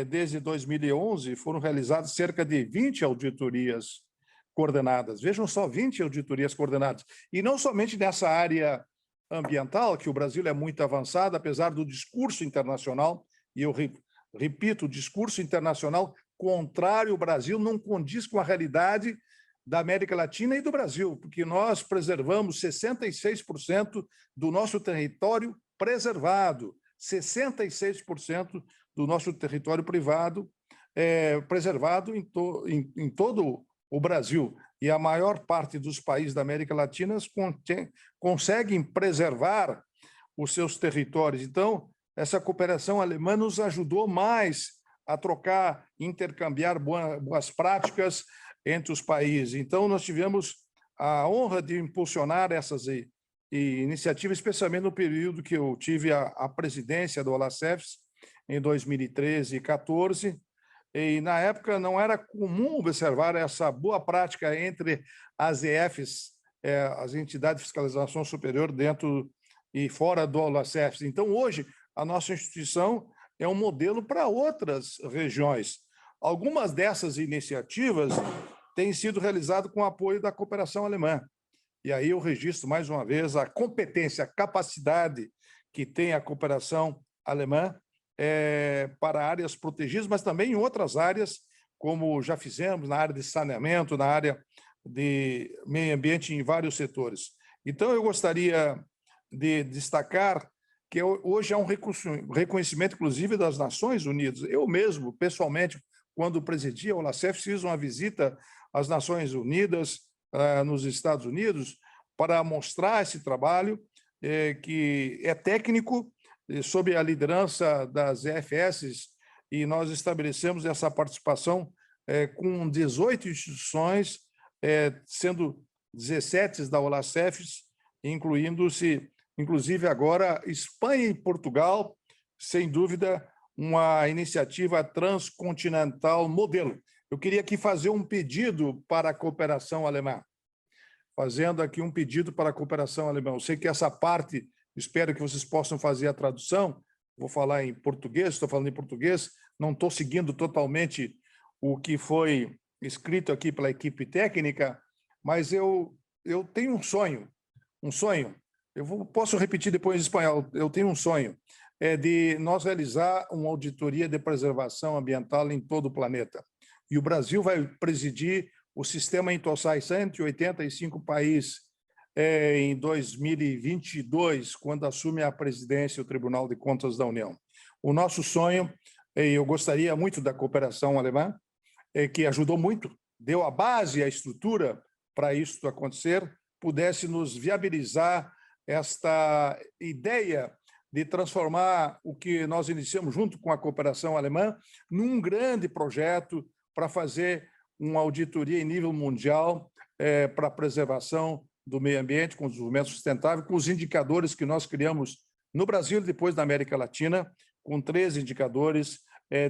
Speaker 8: desde 2011 foram realizadas cerca de 20 auditorias coordenadas. Vejam só, 20 auditorias coordenadas. E não somente nessa área ambiental, que o Brasil é muito avançado, apesar do discurso internacional, e eu repito, o discurso internacional contrário ao Brasil não condiz com a realidade da América Latina e do Brasil, porque nós preservamos 66% do nosso território preservado, 66% do nosso território privado preservado em todo o Brasil. E a maior parte dos países da América Latina conseguem preservar os seus territórios. Então, essa cooperação alemã nos ajudou mais a trocar, intercambiar boas práticas entre os países. Então, nós tivemos a honra de impulsionar essas iniciativas, especialmente no período que eu tive a presidência do Olacefs, em 2013 e 2014, e na época não era comum observar essa boa prática entre as EFs, as entidades de fiscalização superior, dentro e fora do Olacefs. Então, hoje, a nossa instituição é um modelo para outras regiões. Algumas dessas iniciativas têm sido realizadas com o apoio da cooperação alemã. E aí eu registro, mais uma vez, a competência, a capacidade que tem a cooperação alemã para áreas protegidas, mas também em outras áreas, como já fizemos na área de saneamento, na área de meio ambiente, em vários setores. Então, eu gostaria de destacar que hoje há um reconhecimento, inclusive, das Nações Unidas. Eu mesmo, pessoalmente, quando presidia a Olacefs, fiz uma visita às Nações Unidas, nos Estados Unidos, para mostrar esse trabalho, que é técnico, sob a liderança das EFS, e nós estabelecemos essa participação com 18 instituições, sendo 17 da Olacefs, incluindo-se, inclusive agora, Espanha e Portugal, sem dúvida, uma iniciativa transcontinental modelo. Eu queria aqui fazer um pedido para a cooperação alemã. Fazendo aqui um pedido para a cooperação alemã. Eu sei que essa parte espero que vocês possam fazer a tradução. Vou falar em português, estou falando em português, não estou seguindo totalmente o que foi escrito aqui pela equipe técnica, mas eu tenho um sonho. Posso repetir depois em espanhol. Eu tenho um sonho, de nós realizar uma auditoria de preservação ambiental em todo o planeta. E o Brasil vai presidir o sistema Intosai 185 países em 2022, quando assume a presidência do Tribunal de Contas da União. O nosso sonho, eu gostaria muito da cooperação alemã, que ajudou muito, deu a base, a estrutura para isso acontecer, pudesse nos viabilizar esta ideia de transformar o que nós iniciamos junto com a cooperação alemã num grande projeto para fazer uma auditoria em nível mundial para a preservação do meio ambiente, com o desenvolvimento sustentável, com os indicadores que nós criamos no Brasil e depois na América Latina, com 3 indicadores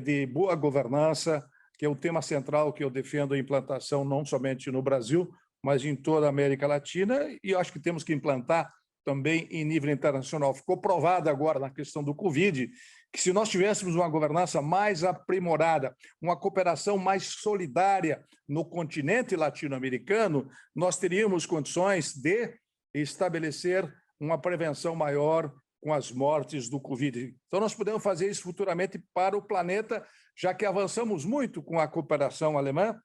Speaker 8: de boa governança, que é o tema central que eu defendo a implantação não somente no Brasil, mas em toda a América Latina, e acho que temos que implantar também em nível internacional. Ficou provado agora na questão do Covid, que se nós tivéssemos uma governança mais aprimorada, uma cooperação mais solidária no continente latino-americano, nós teríamos condições de estabelecer uma prevenção maior com as mortes do Covid. Então, nós podemos fazer isso futuramente para o planeta, já que avançamos muito com a cooperação alemã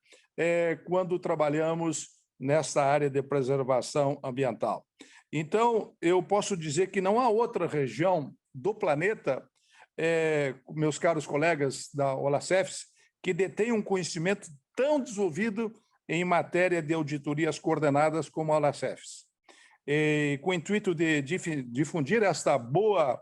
Speaker 8: quando trabalhamos nessa área de preservação ambiental. Então, eu posso dizer que não há outra região do planeta, meus caros colegas da OLACEFS, que detém um conhecimento tão desenvolvido em matéria de auditorias coordenadas como a OLACEFS. Com o intuito de difundir esta boa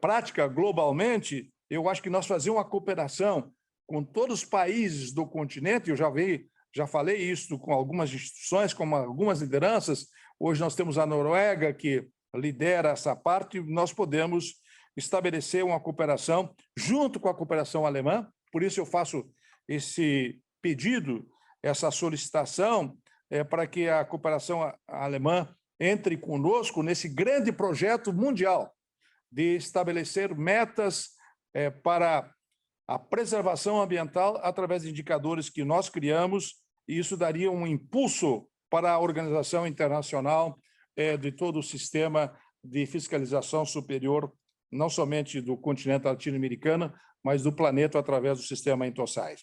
Speaker 8: prática globalmente, eu acho que nós fazemos uma cooperação com todos os países do continente, eu já falei isso com algumas instituições, com algumas lideranças. Hoje nós temos a Noruega, que lidera essa parte, e nós podemos estabelecer uma cooperação junto com a cooperação alemã. Por isso eu faço esse pedido, essa solicitação, para que a cooperação alemã entre conosco nesse grande projeto mundial de estabelecer metas para a preservação ambiental através de indicadores que nós criamos, e isso daria um impulso para a organização internacional de todo o sistema de fiscalização superior, não somente do continente latino-americano, mas do planeta através do sistema Intosai.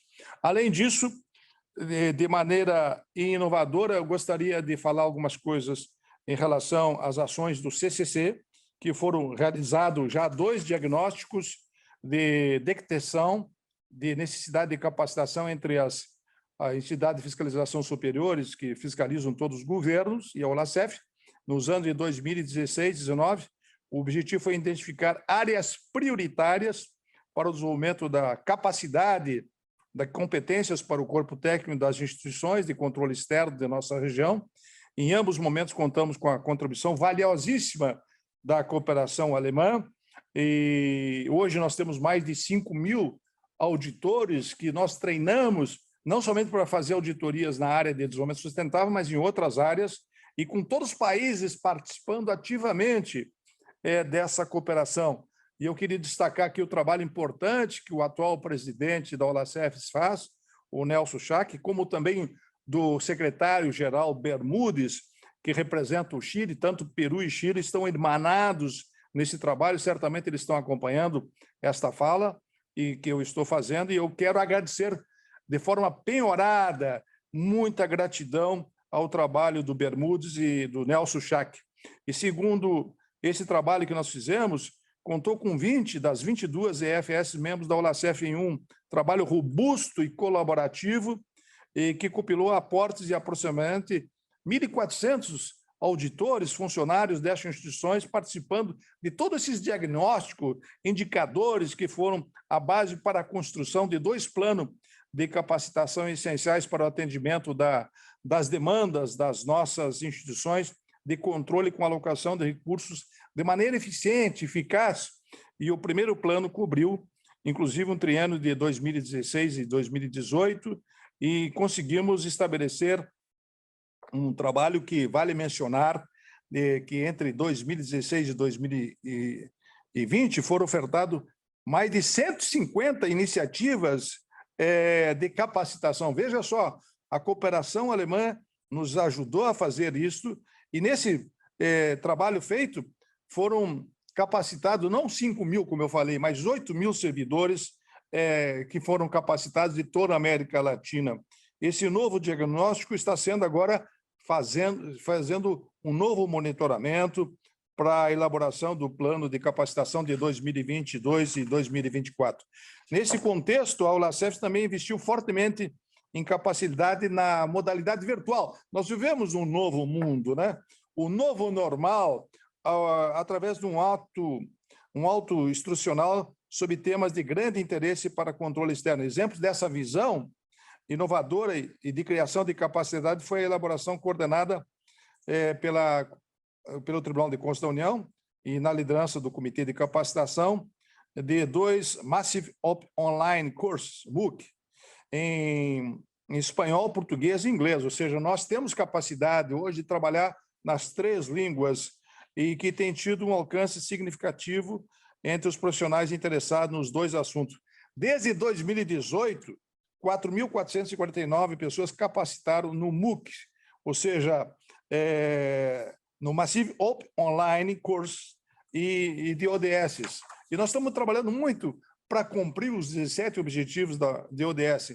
Speaker 8: Além disso, de maneira inovadora, eu gostaria de falar algumas coisas em relação às ações do CCC, que foram realizados já 2 diagnósticos de detecção de necessidade de capacitação entre as entidades de fiscalização superiores que fiscalizam todos os governos e a OLACEF, nos anos de 2016 e 2019. O objetivo foi identificar áreas prioritárias para o desenvolvimento da capacidade, das competências para o corpo técnico das instituições de controle externo da nossa região. Em ambos os momentos, contamos com a contribuição valiosíssima da cooperação alemã, e hoje nós temos mais de 5.000 auditores que nós treinamos, não somente para fazer auditorias na área de desenvolvimento sustentável, mas em outras áreas, e com todos os países participando ativamente dessa cooperação. E eu queria destacar aqui o trabalho importante que o atual presidente da OLACEFS faz, o Nelson Schack, como também do secretário-geral Bermudes, que representa o Chile. Tanto Peru e Chile estão emanados nesse trabalho, certamente eles estão acompanhando esta fala e que eu estou fazendo, e eu quero agradecer de forma penhorada, muita gratidão ao trabalho do Bermudes e do Nelson Schack. E segundo esse trabalho que nós fizemos, contou com 20 das 22 EFS membros da OLACEF em um trabalho robusto e colaborativo, e que compilou aportes de aproximadamente 1.400 auditores, funcionários dessas instituições, participando de todos esses diagnósticos, indicadores que foram a base para a construção de 2 planos de capacitação essenciais para o atendimento das demandas das nossas instituições de controle com alocação de recursos de maneira eficiente, eficaz. E o primeiro plano cobriu, inclusive, um triênio de 2016 e 2018, e conseguimos estabelecer um trabalho que vale mencionar que entre 2016 e 2020 foram ofertados mais de 150 iniciativas de capacitação. Veja só, a cooperação alemã nos ajudou a fazer isso, e nesse trabalho feito foram capacitados não 5.000, como eu falei, mas 8.000 servidores que foram capacitados de toda a América Latina. Esse novo diagnóstico está sendo agora fazendo um novo monitoramento para a elaboração do plano de capacitação de 2022 e 2024. Nesse contexto, a Olacef também investiu fortemente em capacidade na modalidade virtual. Nós vivemos um novo mundo, né? O novo normal, através de um auto instrucional sobre temas de grande interesse para controle externo. Exemplos dessa visão inovadora e de criação de capacidade foi a elaboração coordenada pelo Tribunal de Contas da União e na liderança do Comitê de Capacitação de 2 Massive Open Online Courses, MOOC, em espanhol, português e inglês. Ou seja, nós temos capacidade hoje de trabalhar nas 3 línguas e que tem tido um alcance significativo entre os profissionais interessados nos 2 assuntos. Desde 2018, 4.449 pessoas capacitaram no MOOC, ou seja, no Massive Open Online Course e de ODS. E nós estamos trabalhando muito para cumprir os 17 objetivos de ODS.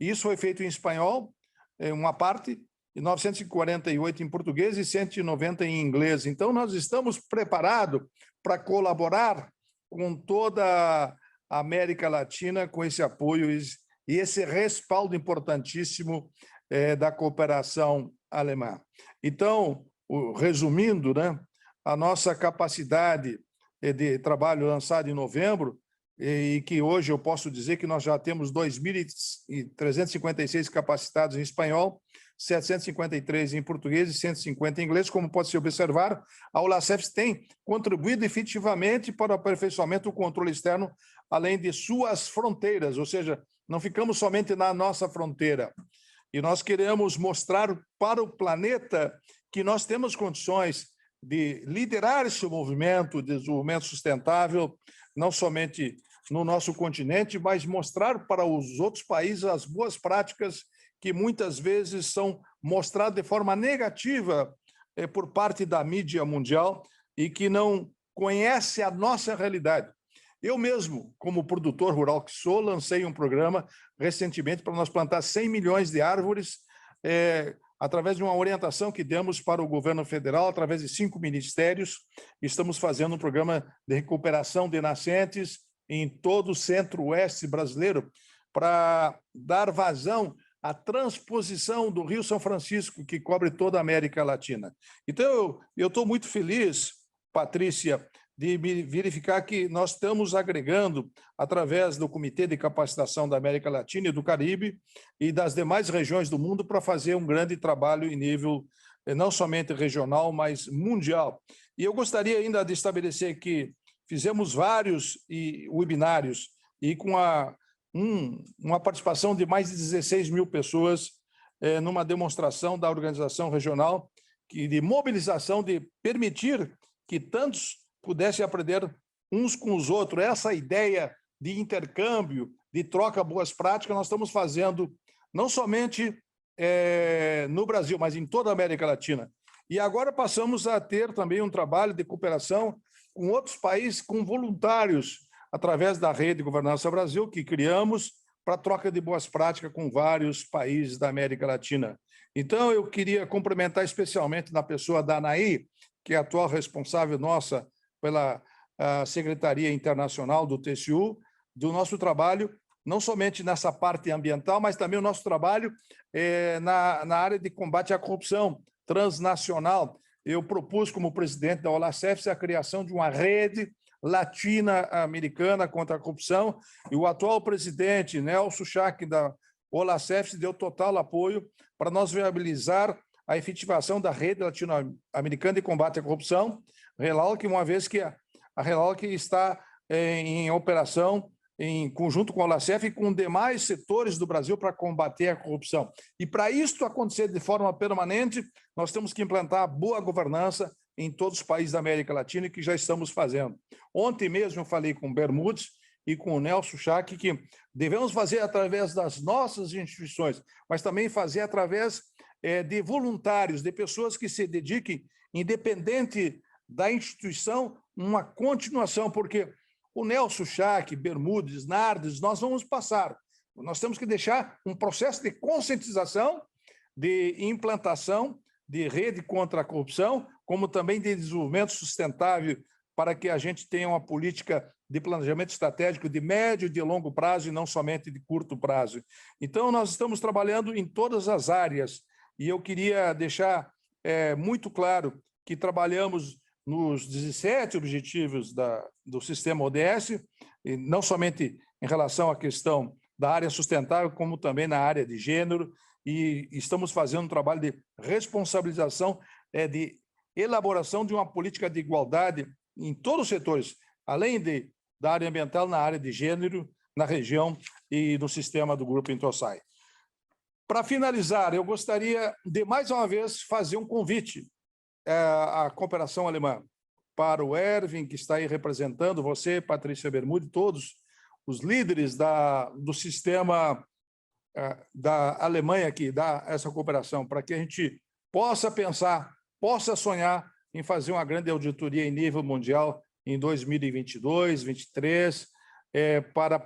Speaker 8: E isso foi feito em espanhol, uma parte, e 948 em português e 190 em inglês. Então, nós estamos preparados para colaborar com toda a América Latina com esse apoio e esse respaldo importantíssimo da cooperação alemã. Então, resumindo, né, a nossa capacidade de trabalho lançada em novembro, e que hoje eu posso dizer que nós já temos 2.356 capacitados em espanhol, 753 em português e 150 em inglês. Como pode se observar, a Olacef tem contribuído efetivamente para o aperfeiçoamento do controle externo, além de suas fronteiras, ou seja, não ficamos somente na nossa fronteira. E nós queremos mostrar para o planeta que nós temos condições de liderar esse movimento de desenvolvimento sustentável, não somente no nosso continente, mas mostrar para os outros países as boas práticas que muitas vezes são mostradas de forma negativa por parte da mídia mundial e que não conhece a nossa realidade. Eu mesmo, como produtor rural que sou, lancei um programa recentemente para nós plantar 100 milhões de árvores, através de uma orientação que demos para o governo federal, através de 5 ministérios. Estamos fazendo um programa de recuperação de nascentes em todo o centro-oeste brasileiro para dar vazão à transposição do Rio São Francisco, que cobre toda a América Latina. Então, eu estou muito feliz, Patrícia, de verificar que nós estamos agregando, através do Comitê de Capacitação da América Latina e do Caribe e das demais regiões do mundo, para fazer um grande trabalho em nível não somente regional, mas mundial. E eu gostaria ainda de estabelecer que fizemos vários webinários e com uma participação de mais de 16 mil pessoas numa demonstração da organização regional de mobilização, de permitir que tantos pudessem aprender uns com os outros. Essa ideia de intercâmbio, de troca boas práticas, nós estamos fazendo não somente no Brasil, mas em toda a América Latina. E agora passamos a ter também um trabalho de cooperação com outros países, com voluntários, através da Rede Governança Brasil, que criamos para troca de boas práticas com vários países da América Latina. Então, eu queria cumprimentar especialmente na pessoa da Anaí, que é a atual responsável nossa pela Secretaria Internacional do TCU, do nosso trabalho, não somente nessa parte ambiental, mas também o nosso trabalho na área de combate à corrupção transnacional. Eu propus, como presidente da Olacef, a criação de uma rede latino-americana contra a corrupção, e o atual presidente, Nelson Schack, da Olacef, deu total apoio para nós viabilizar a efetivação da rede latino-americana de combate à corrupção, RELALC, uma vez que a RELALC está em operação em conjunto com a Olacef e com demais setores do Brasil para combater a corrupção. E para isto acontecer de forma permanente, nós temos que implantar boa governança, em todos os países da América Latina e que já estamos fazendo. Ontem mesmo eu falei com o Bermudes e com o Nelson Schack que devemos fazer através das nossas instituições, mas também fazer através de voluntários, de pessoas que se dediquem, independente da instituição, uma continuação, porque o Nelson Schack, Bermudes, Nardes, nós vamos passar. Nós temos que deixar um processo de conscientização, de implantação, de rede contra a corrupção, como também de desenvolvimento sustentável, para que a gente tenha uma política de planejamento estratégico de médio e de longo prazo, e não somente de curto prazo. Então, nós estamos trabalhando em todas as áreas, e eu queria deixar muito claro que trabalhamos nos 17 objetivos do sistema ODS, e não somente em relação à questão da área sustentável, como também na área de gênero, e estamos fazendo um trabalho de responsabilização, de elaboração de uma política de igualdade em todos os setores, além da área ambiental, na área de gênero, na região e no sistema do Grupo Intosai. Para finalizar, eu gostaria de, mais uma vez, fazer um convite à cooperação alemã, para o Erwin, que está aí representando, você, Patrícia Bermude, todos os líderes do sistema da Alemanha que dá essa cooperação, para que a gente possa pensar, possa sonhar em fazer uma grande auditoria em nível mundial em 2022, 2023, para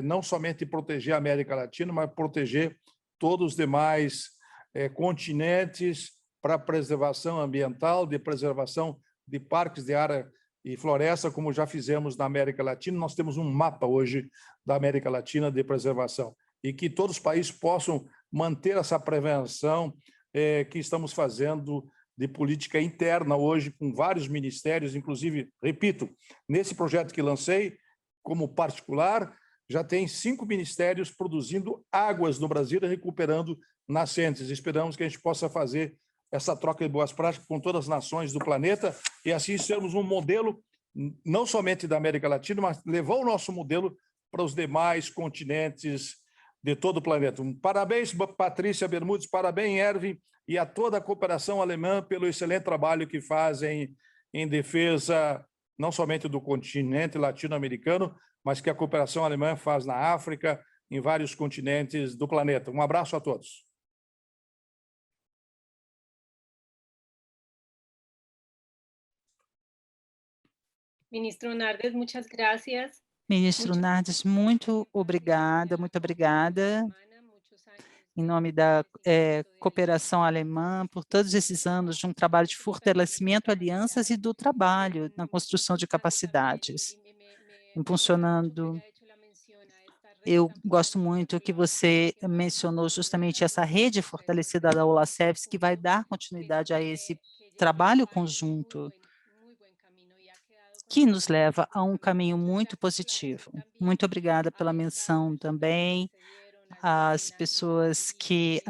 Speaker 8: não somente proteger a América Latina, mas proteger todos os demais continentes para preservação ambiental, de preservação de parques de área e floresta, como já fizemos na América Latina. Nós temos um mapa hoje da América Latina de preservação, e que todos os países possam manter essa prevenção que estamos fazendo de política interna hoje, com vários ministérios, inclusive, repito, nesse projeto que lancei, como particular, já tem 5 ministérios produzindo águas no Brasil e recuperando nascentes. Esperamos que a gente possa fazer essa troca de boas práticas com todas as nações do planeta e assim sermos um modelo, não somente da América Latina, mas levar o nosso modelo para os demais continentes de todo o planeta. Parabéns, Patrícia Bermudes, parabéns, Erwin, e a toda a cooperação alemã pelo excelente trabalho que fazem em defesa não somente do continente latino-americano, mas que a cooperação alemã faz na África, em vários continentes do planeta. Um abraço a todos.
Speaker 4: Ministro Nardes, muchas gracias.
Speaker 6: Ministro Nardes, muito obrigada, muito obrigada. Em nome da cooperação alemã, por todos esses anos de um trabalho de fortalecimento, alianças e do trabalho na construção de capacidades, impulsionando. Eu gosto muito que você mencionou justamente essa rede fortalecida da OLACEFS, que vai dar continuidade a esse trabalho conjunto, que nos leva a um caminho muito positivo. Muito obrigada pela menção também às pessoas que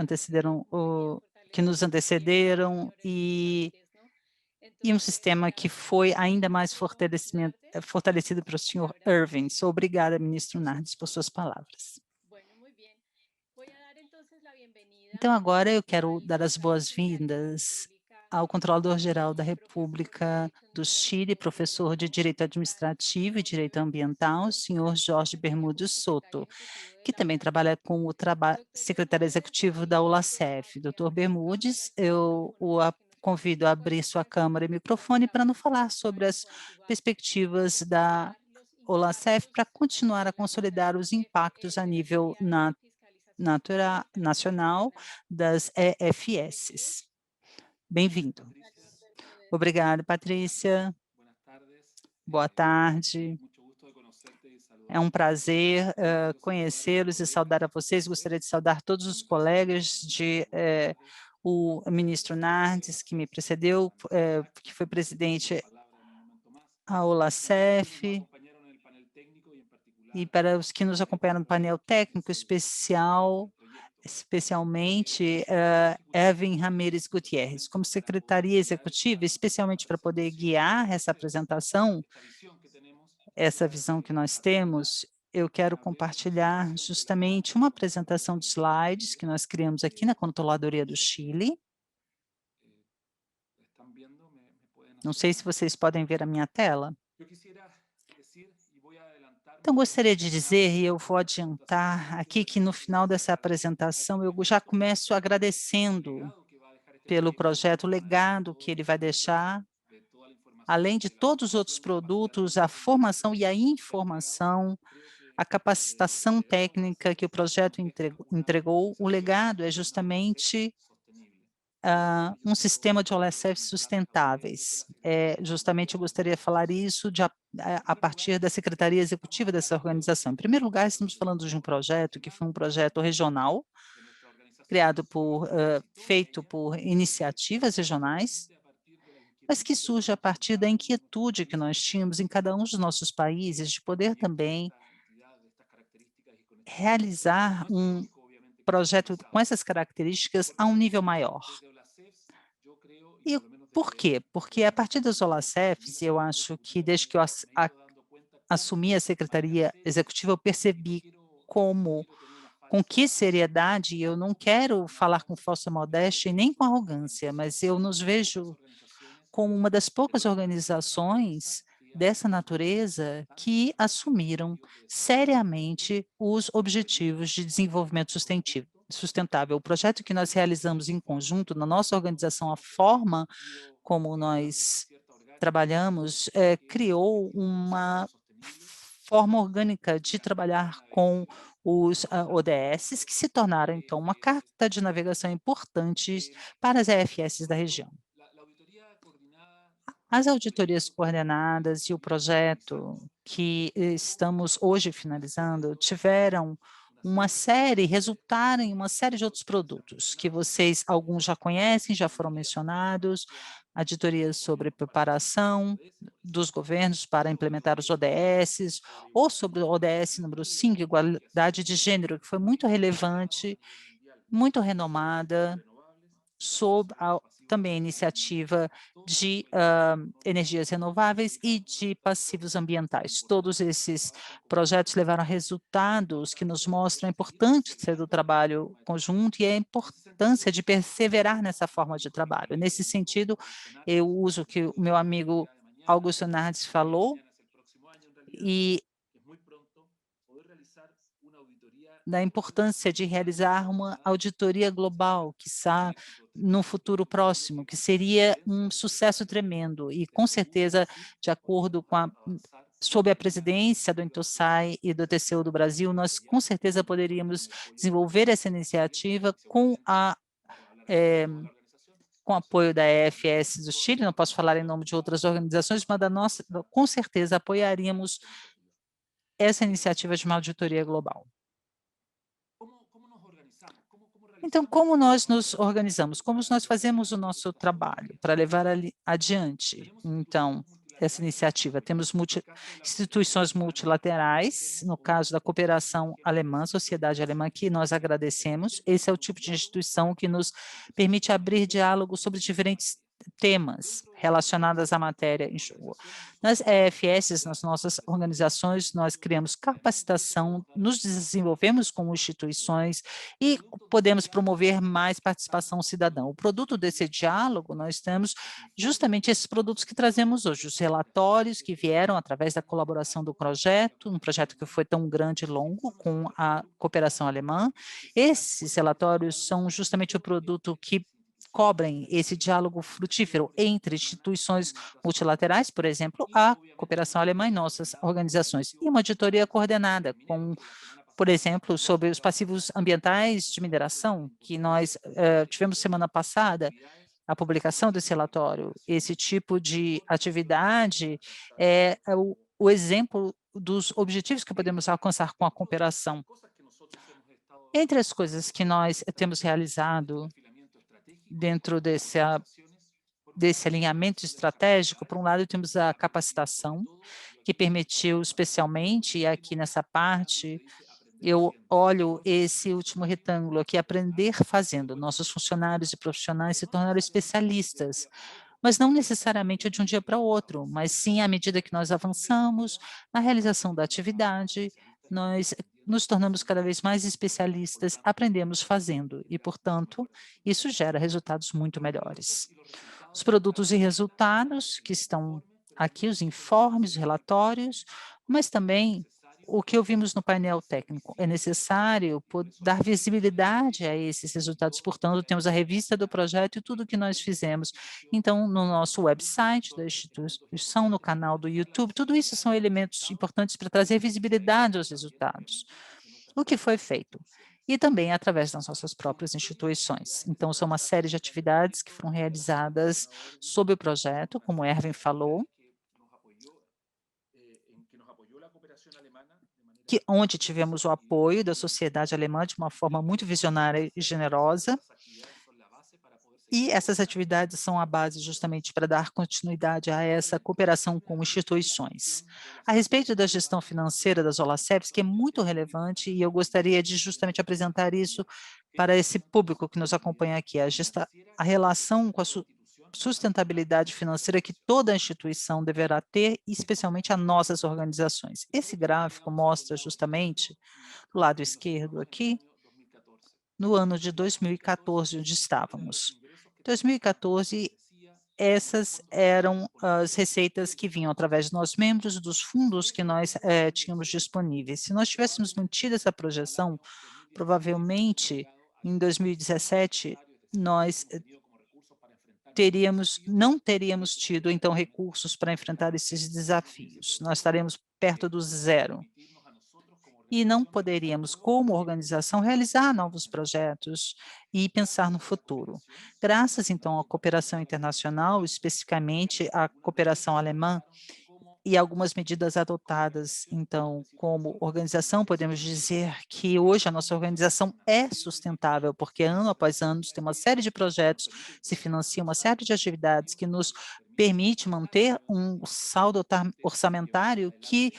Speaker 6: nos antecederam e um sistema que foi ainda mais fortalecido para o senhor Erwin. Sou obrigada, ministro Nardes, por suas palavras. Então, agora eu quero dar as boas-vindas ao Controlador-Geral da República do Chile, professor de Direito Administrativo e Direito Ambiental, senhor Jorge Bermudes Soto, que também trabalha com o secretário executivo da OLACEF. Doutor Bermudes, eu o convido a abrir sua câmera e microfone para nos falar sobre as perspectivas da OLACEF para continuar a consolidar os impactos a nível nacional das EFS. Bem-vindo. Obrigada, Patrícia. Boa tarde. É um prazer conhecê-los e saudar a vocês. Gostaria de saudar todos os colegas o ministro Nardes, que me precedeu, que foi presidente da OLACEF, e para os que nos acompanharam no painel técnico especialmente Erwin Ramírez Gutierrez, como secretaria executiva, especialmente para poder guiar essa apresentação, essa visão que nós temos, eu quero compartilhar justamente uma apresentação de slides que nós criamos aqui na Controladoria do Chile. Não sei se vocês podem ver a minha tela. Então, gostaria de dizer, e eu vou adiantar aqui, que no final dessa apresentação eu já começo agradecendo pelo projeto, o legado que ele vai deixar, além de todos os outros produtos, a formação e a informação, a capacitação técnica que o projeto entregou. O legado é justamente um sistema de OLSF sustentáveis. Justamente eu gostaria de falar isso a partir da Secretaria Executiva dessa organização. Em primeiro lugar, estamos falando de um projeto que foi um projeto regional, feito por iniciativas regionais, mas que surge a partir da inquietude que nós tínhamos em cada um dos nossos países de poder também realizar um projeto com essas características a um nível maior. E por quê? Porque a partir das OLACEFs, eu acho que desde que eu assumi a Secretaria Executiva, eu percebi com que seriedade, eu não quero falar com falsa modéstia e nem com arrogância, mas eu nos vejo como uma das poucas organizações dessa natureza que assumiram seriamente os Objetivos de Desenvolvimento Sustentável. O projeto que nós realizamos em conjunto na nossa organização, a forma como nós trabalhamos, criou uma forma orgânica de trabalhar com os ODSs, que se tornaram, então, uma carta de navegação importante para as EFS da região. As auditorias coordenadas e o projeto que estamos hoje finalizando resultaram em uma série de outros produtos que alguns já conhecem, já foram mencionados, auditorias sobre preparação dos governos para implementar os ODSs, ou sobre o ODS número 5, igualdade de gênero, que foi muito relevante, muito renomada, também a iniciativa de energias renováveis e de passivos ambientais. Todos esses projetos levaram a resultados que nos mostram a importância do trabalho conjunto e a importância de perseverar nessa forma de trabalho. Nesse sentido, eu uso o que o meu amigo Augusto Nardes falou, e da importância de realizar uma auditoria global, quiçá no futuro próximo, que seria um sucesso tremendo e, com certeza, de acordo com sob a presidência do Intosai e do TCU do Brasil, nós com certeza poderíamos desenvolver essa iniciativa com apoio da EFS do Chile, não posso falar em nome de outras organizações, mas com certeza apoiaríamos essa iniciativa de uma auditoria global. Então, como nós nos organizamos? Como nós fazemos o nosso trabalho para levar adiante, então, essa iniciativa? Temos instituições multilaterais, no caso da cooperação alemã, Sociedade Alemã, que nós agradecemos. Esse é o tipo de instituição que nos permite abrir diálogo sobre diferentes temas relacionados à matéria em jogo. Nas EFS, nas nossas organizações, nós criamos capacitação, nos desenvolvemos como instituições e podemos promover mais participação cidadã. O produto desse diálogo, nós temos justamente esses produtos que trazemos hoje, os relatórios que vieram através da colaboração do projeto, um projeto que foi tão grande e longo com a cooperação alemã. Esses relatórios são justamente o produto que cobrem esse diálogo frutífero entre instituições multilaterais, por exemplo, a cooperação alemã e nossas organizações, e uma auditoria coordenada, por exemplo, sobre os passivos ambientais de mineração, que nós tivemos semana passada, a publicação desse relatório. Esse tipo de atividade é o exemplo dos objetivos que podemos alcançar com a cooperação. Entre as coisas que nós temos realizado dentro desse alinhamento estratégico, por um lado, temos a capacitação, que permitiu especialmente, e aqui nessa parte, eu olho esse último retângulo aqui, aprender fazendo. Nossos funcionários e profissionais se tornaram especialistas, mas não necessariamente de um dia para o outro, mas sim à medida que nós avançamos na realização da atividade, nós nos tornamos cada vez mais especialistas, aprendemos fazendo e, portanto, isso gera resultados muito melhores. Os produtos e resultados que estão aqui, os informes, os relatórios, mas também o que ouvimos no painel técnico. É necessário dar visibilidade a esses resultados, portanto, temos a revista do projeto e tudo o que nós fizemos. Então, no nosso website da instituição, no canal do YouTube, tudo isso são elementos importantes para trazer visibilidade aos resultados. O que foi feito? E também através das nossas próprias instituições. Então, são uma série de atividades que foram realizadas sob o projeto, como o Erwin falou, onde tivemos o apoio da sociedade alemã de uma forma muito visionária e generosa, e essas atividades são a base justamente para dar continuidade a essa cooperação com instituições. A respeito da gestão financeira das OLACEPs, que é muito relevante, e eu gostaria de justamente apresentar isso para esse público que nos acompanha aqui, a relação com a sustentabilidade financeira que toda instituição deverá ter, especialmente as nossas organizações. Esse gráfico mostra justamente, do lado esquerdo aqui, no ano de 2014, onde estávamos. 2014, essas eram as receitas que vinham através de nós membros, dos fundos que nós tínhamos disponíveis. Se nós tivéssemos mantido essa projeção, provavelmente, em 2017, nós não teríamos tido, então, recursos para enfrentar esses desafios. Nós estaremos perto do zero. E não poderíamos, como organização, realizar novos projetos e pensar no futuro. Graças, então, à cooperação internacional, especificamente à cooperação alemã, e algumas medidas adotadas, então, como organização, podemos dizer que hoje a nossa organização é sustentável, porque ano após ano tem uma série de projetos, se financia uma série de atividades que nos permite manter um saldo orçamentário que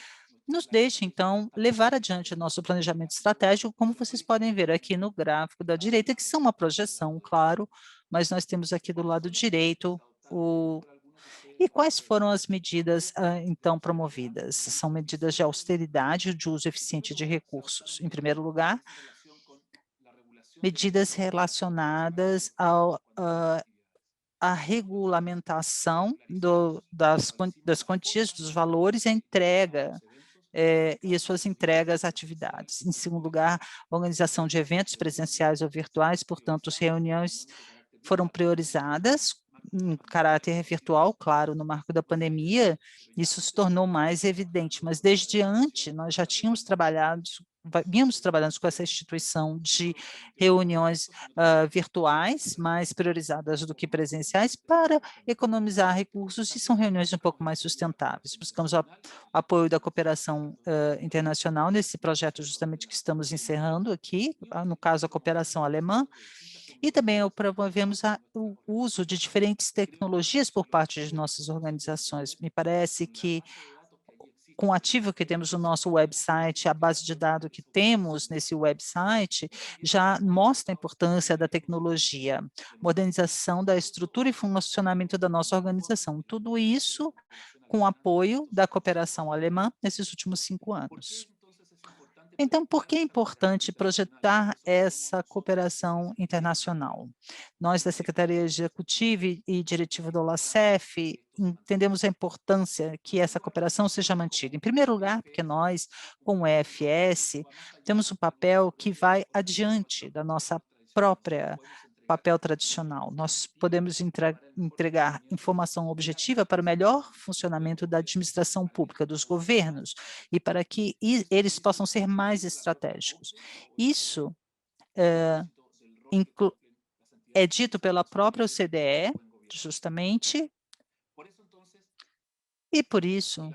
Speaker 6: nos deixa, então, levar adiante o nosso planejamento estratégico, como vocês podem ver aqui no gráfico da direita, que são uma projeção, claro, mas nós temos aqui do lado direito E quais foram as medidas, então, promovidas? São medidas de austeridade, de uso eficiente de recursos. Em primeiro lugar, medidas relacionadas à regulamentação das quantias, dos valores e a entrega, e as suas entregas a atividades. Em segundo lugar, organização de eventos presenciais ou virtuais, portanto, as reuniões foram priorizadas em caráter virtual, claro, no marco da pandemia, isso se tornou mais evidente, mas desde antes nós já vínhamos trabalhando com essa instituição de reuniões virtuais, mais priorizadas do que presenciais, para economizar recursos, e são reuniões um pouco mais sustentáveis. Buscamos o apoio da cooperação internacional nesse projeto justamente que estamos encerrando aqui, no caso a cooperação alemã, e também promovemos o uso de diferentes tecnologias por parte de nossas organizações. Me parece que, com o ativo que temos no nosso website, a base de dados que temos nesse website, já mostra a importância da tecnologia, modernização da estrutura e funcionamento da nossa organização. Tudo isso com o apoio da cooperação alemã nesses últimos 5 anos. Então, por que é importante projetar essa cooperação internacional? Nós, da Secretaria Executiva e Diretiva do OLACEF, entendemos a importância que essa cooperação seja mantida. Em primeiro lugar, porque nós, com o EFS, temos um papel que vai adiante da nossa própria papel tradicional. Nós podemos entregar informação objetiva para o melhor funcionamento da administração pública, dos governos, e para que eles possam ser mais estratégicos. Isso é dito pela própria OCDE, justamente, e por isso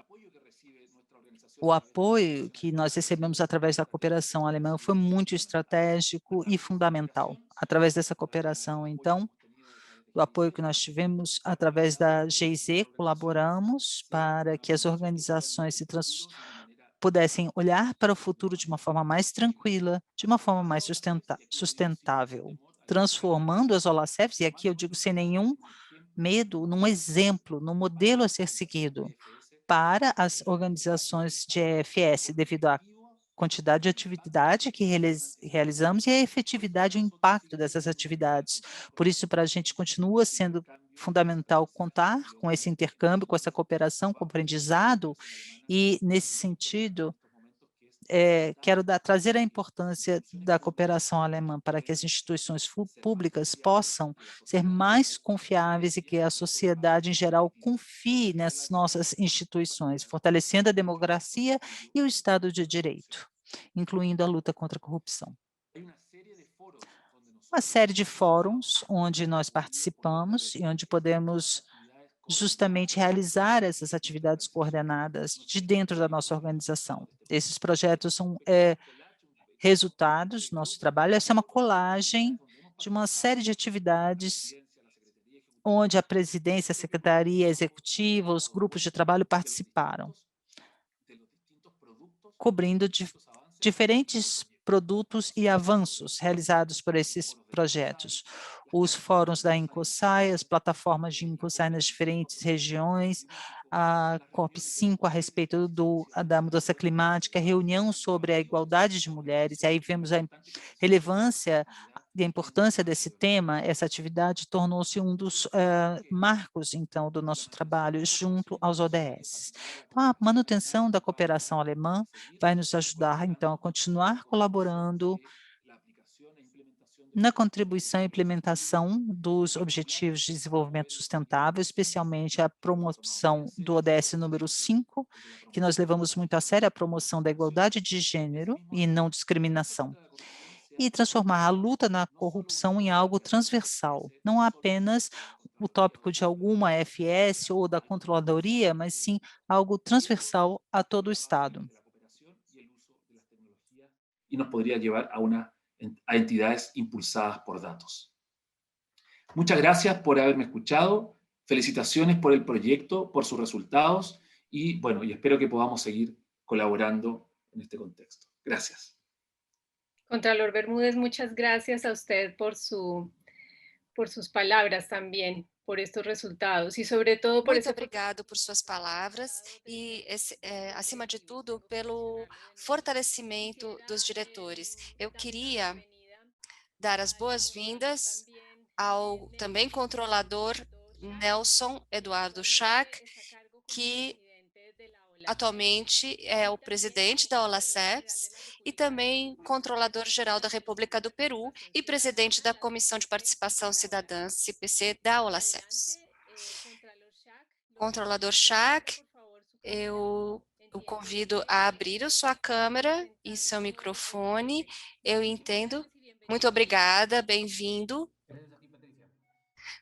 Speaker 6: o apoio que nós recebemos através da cooperação alemã foi muito estratégico e fundamental. Através dessa cooperação, então, o apoio que nós tivemos através da GIZ, colaboramos para que as organizações pudessem olhar para o futuro de uma forma mais tranquila, de uma forma mais sustentável, transformando as OLACEFs, e aqui eu digo sem nenhum medo, num exemplo, num modelo a ser seguido para as organizações de EFS, devido à quantidade de atividade que realizamos e a efetividade e o impacto dessas atividades. Por isso, para a gente continua sendo fundamental contar com esse intercâmbio, com essa cooperação, com o aprendizado, e, nesse sentido, quero trazer a importância da cooperação alemã para que as instituições públicas possam ser mais confiáveis e que a sociedade em geral confie nas nossas instituições, fortalecendo a democracia e o Estado de Direito, incluindo a luta contra a corrupção. Uma série de fóruns onde nós participamos e onde podemos justamente realizar essas atividades coordenadas de dentro da nossa organização. Esses projetos são resultados do nosso trabalho. Essa é uma colagem de uma série de atividades onde a presidência, a secretaria executiva, os grupos de trabalho participaram, cobrindo diferentes produtos e avanços realizados por esses projetos. Os fóruns da Incosai, as plataformas de Incosai nas diferentes regiões, a COP5 a respeito da mudança climática, a reunião sobre a igualdade de mulheres, e aí vemos a relevância e a importância desse tema. Essa atividade tornou-se um dos marcos, então, do nosso trabalho junto aos ODS. Então, a manutenção da cooperação alemã vai nos ajudar, então, a continuar colaborando na contribuição e implementação dos Objetivos de Desenvolvimento Sustentável, especialmente a promoção do ODS número 5, que nós levamos muito a sério, a promoção da igualdade de gênero e não discriminação, e transformar a luta na corrupção em algo transversal, não apenas o tópico de alguma FS ou da controladoria, mas sim algo transversal a todo o Estado.
Speaker 9: Y nos podría llevar a entidades impulsadas por datos. Muchas gracias por haberme escuchado. Felicitaciones por el proyecto, por sus resultados y espero que podamos seguir colaborando en este contexto. Gracias.
Speaker 4: Contralor Bermúdez, muchas gracias a usted por sus palabras también, por estos resultados y sobre todo por
Speaker 3: Muito obrigado por suas palavras e, acima de tudo, pelo fortalecimento dos diretores. Eu queria dar as boas-vindas ao também controlador Nelson Eduardo Schack, que atualmente é o presidente da OLACEPS e também controlador-geral da República do Peru e presidente da Comissão de Participação Cidadã, CPC, da OLACEPS. Controlador Schack, eu o convido a abrir a sua câmera e seu microfone. Eu entendo. Muito obrigada, bem-vindo.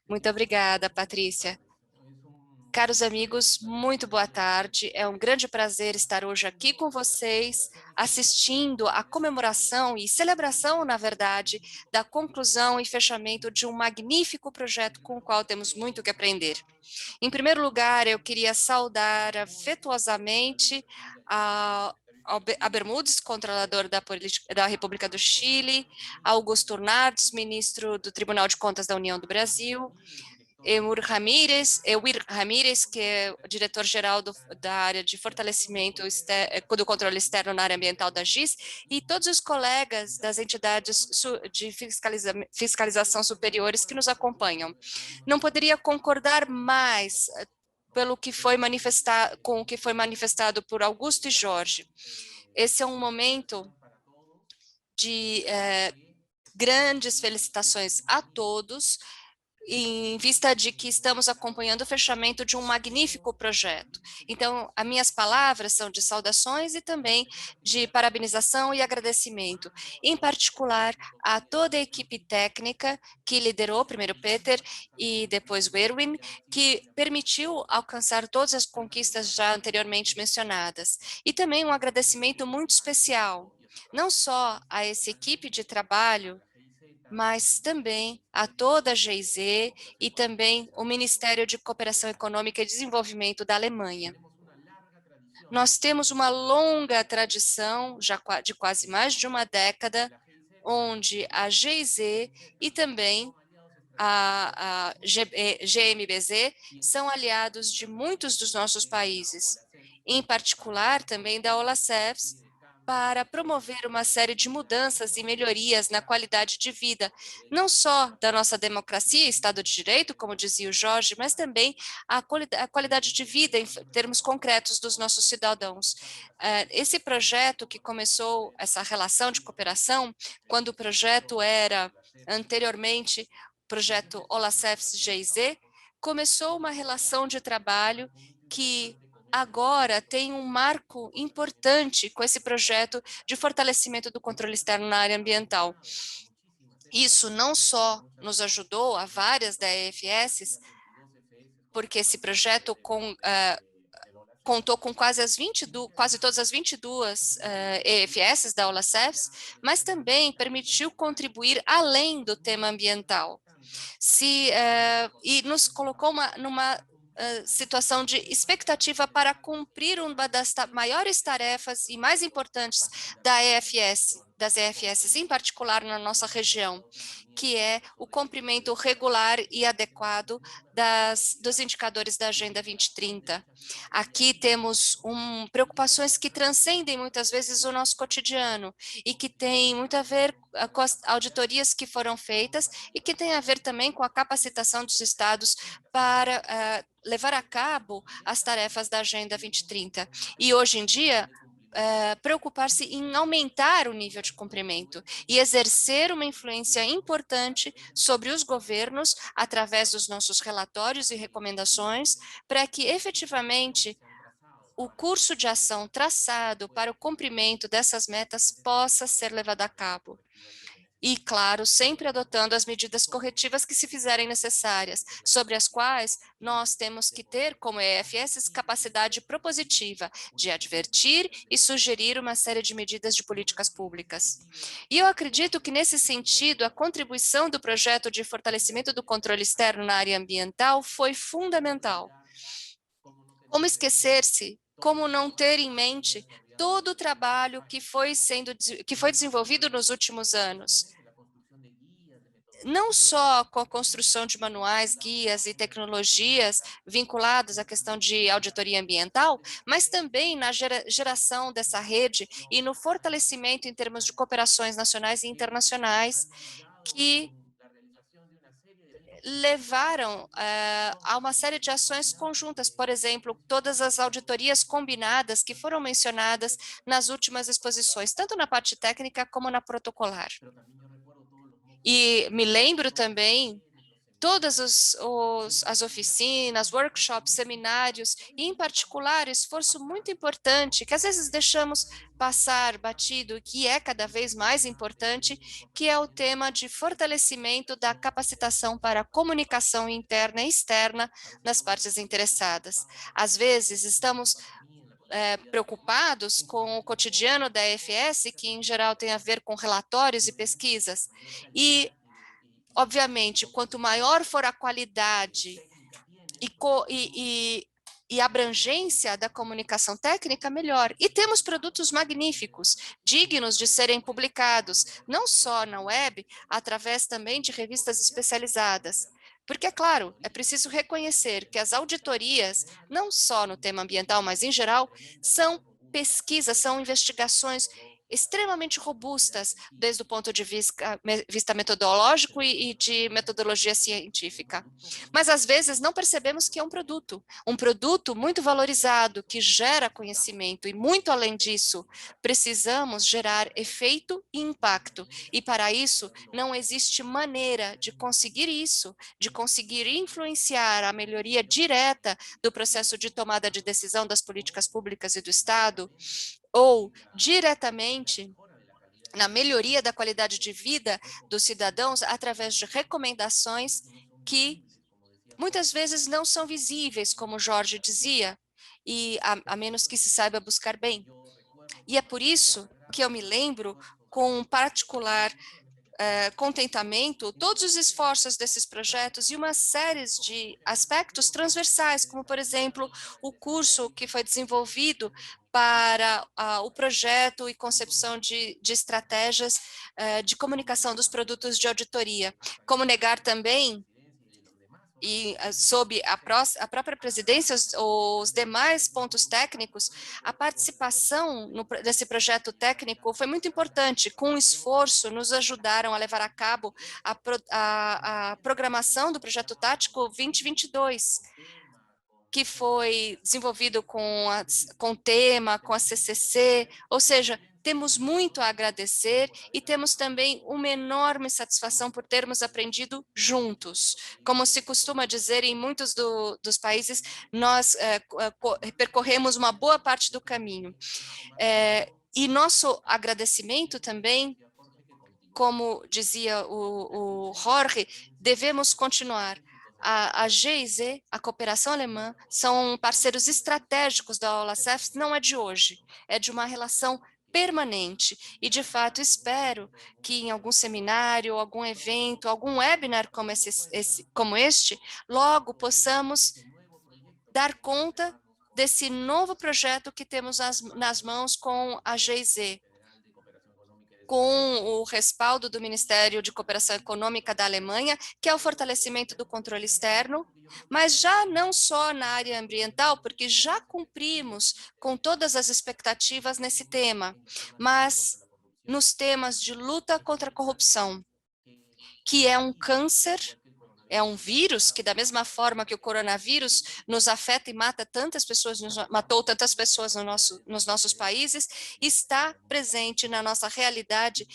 Speaker 3: Muito obrigada, Patrícia. Caros amigos, muito boa tarde. É um grande prazer estar hoje aqui com vocês, assistindo à comemoração e celebração, na verdade, da conclusão e fechamento de um magnífico projeto com o qual temos muito que aprender. Em primeiro lugar, eu queria saudar afetuosamente a Bermúdez, controlador da República do Chile, Augusto Nardes, ministro do Tribunal de Contas da União do Brasil, Euir Ramírez, que é o diretor-geral da área de fortalecimento do controle externo na área ambiental da GIS, e todos os colegas das entidades de fiscalização superiores que nos acompanham. Não poderia concordar mais com o que foi manifestado por Augusto e Jorge. Esse é um momento de grandes felicitações a todos, em vista de que estamos acompanhando o fechamento de um magnífico projeto. Então, as minhas palavras são de saudações e também de parabenização e agradecimento, em particular a toda a equipe técnica que liderou, primeiro Peter e depois o Erwin, que permitiu alcançar todas as conquistas já anteriormente mencionadas. E também um agradecimento muito especial, não só a essa equipe de trabalho, mas também a toda a GIZ e também o Ministério de Cooperação Econômica e Desenvolvimento da Alemanha. Nós temos uma longa tradição, já de quase mais de uma década, onde a GIZ e também a GMBZ são aliados de muitos dos nossos países, em particular também da OLACEPS, para promover uma série de mudanças e melhorias na qualidade de vida, não só da nossa democracia, Estado de Direito, como dizia o Jorge, mas também a qualidade de vida em termos concretos dos nossos cidadãos. Esse projeto que começou essa relação de cooperação, quando o projeto era anteriormente o projeto OLACEFS-GIZ, começou uma relação de trabalho que agora tem um marco importante com esse projeto de fortalecimento do controle externo na área ambiental. Isso não só nos ajudou a várias da EFS, porque esse projeto contou com quase todas as 22 EFS da OLACEFS, mas também permitiu contribuir além do tema ambiental. E nos colocou numa situação de expectativa para cumprir uma das maiores tarefas e mais importantes das EFS, em particular na nossa região, que é o cumprimento regular e adequado dos indicadores da Agenda 2030. Aqui temos preocupações que transcendem muitas vezes o nosso cotidiano e que têm muito a ver com as auditorias que foram feitas e que tem a ver também com a capacitação dos estados para levar a cabo as tarefas da Agenda 2030. E hoje em dia, preocupar-se em aumentar o nível de cumprimento e exercer uma influência importante sobre os governos através dos nossos relatórios e recomendações para que efetivamente o curso de ação traçado para o cumprimento dessas metas possa ser levado a cabo. E, claro, sempre adotando as medidas corretivas que se fizerem necessárias, sobre as quais nós temos que ter, como EFS, capacidade propositiva de advertir e sugerir uma série de medidas de políticas públicas. E eu acredito que, nesse sentido, a contribuição do projeto de fortalecimento do controle externo na área ambiental foi fundamental. Como esquecer-se, como não ter em mente todo o trabalho que foi desenvolvido nos últimos anos, não só com a construção de manuais, guias e tecnologias vinculados à questão de auditoria ambiental, mas também na geração dessa rede e no fortalecimento em termos de cooperações nacionais e internacionais que levaram a uma série de ações conjuntas, por exemplo, todas as auditorias combinadas que foram mencionadas nas últimas exposições, tanto na parte técnica como na protocolar. E me lembro também todas as oficinas, workshops, seminários, e em particular, esforço muito importante, que às vezes deixamos passar batido, que é cada vez mais importante, que é o tema de fortalecimento da capacitação para a comunicação interna e externa das partes interessadas. Às vezes, estamos preocupados com o cotidiano da EFS, que em geral tem a ver com relatórios e pesquisas, e obviamente, quanto maior for a qualidade e abrangência da comunicação técnica, melhor. E temos produtos magníficos, dignos de serem publicados, não só na web, através também de revistas especializadas. Porque, é claro, é preciso reconhecer que as auditorias, não só no tema ambiental, mas em geral, são pesquisas, são investigações extremamente robustas, desde o ponto de vista metodológico e de metodologia científica. Mas, às vezes, não percebemos que é um produto muito valorizado, que gera conhecimento, e, muito além disso, precisamos gerar efeito e impacto, e, para isso, não existe maneira de conseguir isso, de conseguir influenciar a melhoria direta do processo de tomada de decisão das políticas públicas e do Estado, ou diretamente na melhoria da qualidade de vida dos cidadãos através de recomendações que muitas vezes não são visíveis, como Jorge dizia, e a menos que se saiba buscar bem. E é por isso que eu me lembro com particular contentamento todos os esforços desses projetos e uma série de aspectos transversais, como, por exemplo, o curso que foi desenvolvido para o projeto e concepção de estratégias de comunicação dos produtos de auditoria. Como negar também e sob a própria presidência, os demais pontos técnicos, a participação nesse projeto técnico foi muito importante. Com esforço, nos ajudaram a levar a cabo a programação do projeto tático 2022, que foi desenvolvido com o tema, com a CCC, ou seja, temos muito a agradecer e temos também uma enorme satisfação por termos aprendido juntos. Como se costuma dizer em muitos dos países, nós percorremos uma boa parte do caminho. E nosso agradecimento também, como dizia o Jorge, devemos continuar. A GIZ, a cooperação alemã, são parceiros estratégicos da OLACEF, não é de hoje, é de uma relação permanente. E, de fato, espero que em algum seminário, algum evento, algum webinar como este, logo possamos dar conta desse novo projeto que temos nas mãos com a GIZ, com o respaldo do Ministério de Cooperação Econômica da Alemanha, que é o fortalecimento do controle externo, mas já não só na área ambiental, porque já cumprimos com todas as expectativas nesse tema, mas nos temas de luta contra a corrupção, que é um câncer, é um vírus que, da mesma forma que o coronavírus nos afeta e mata tantas pessoas, matou tantas pessoas nos nossos países, está presente na nossa realidade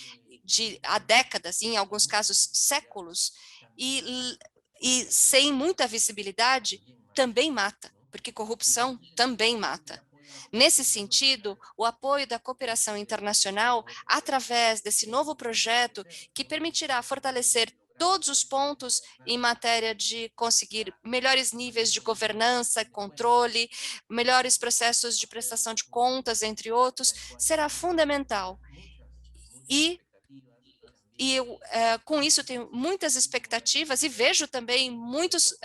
Speaker 3: há décadas, em alguns casos séculos, e sem muita visibilidade, também mata, porque corrupção também mata. Nesse sentido, o apoio da cooperação internacional, através desse novo projeto, que permitirá fortalecer todos os pontos em matéria de conseguir melhores níveis de governança, controle, melhores processos de prestação de contas, entre outros, será fundamental. E eu, com isso, tenho muitas expectativas e vejo também muitos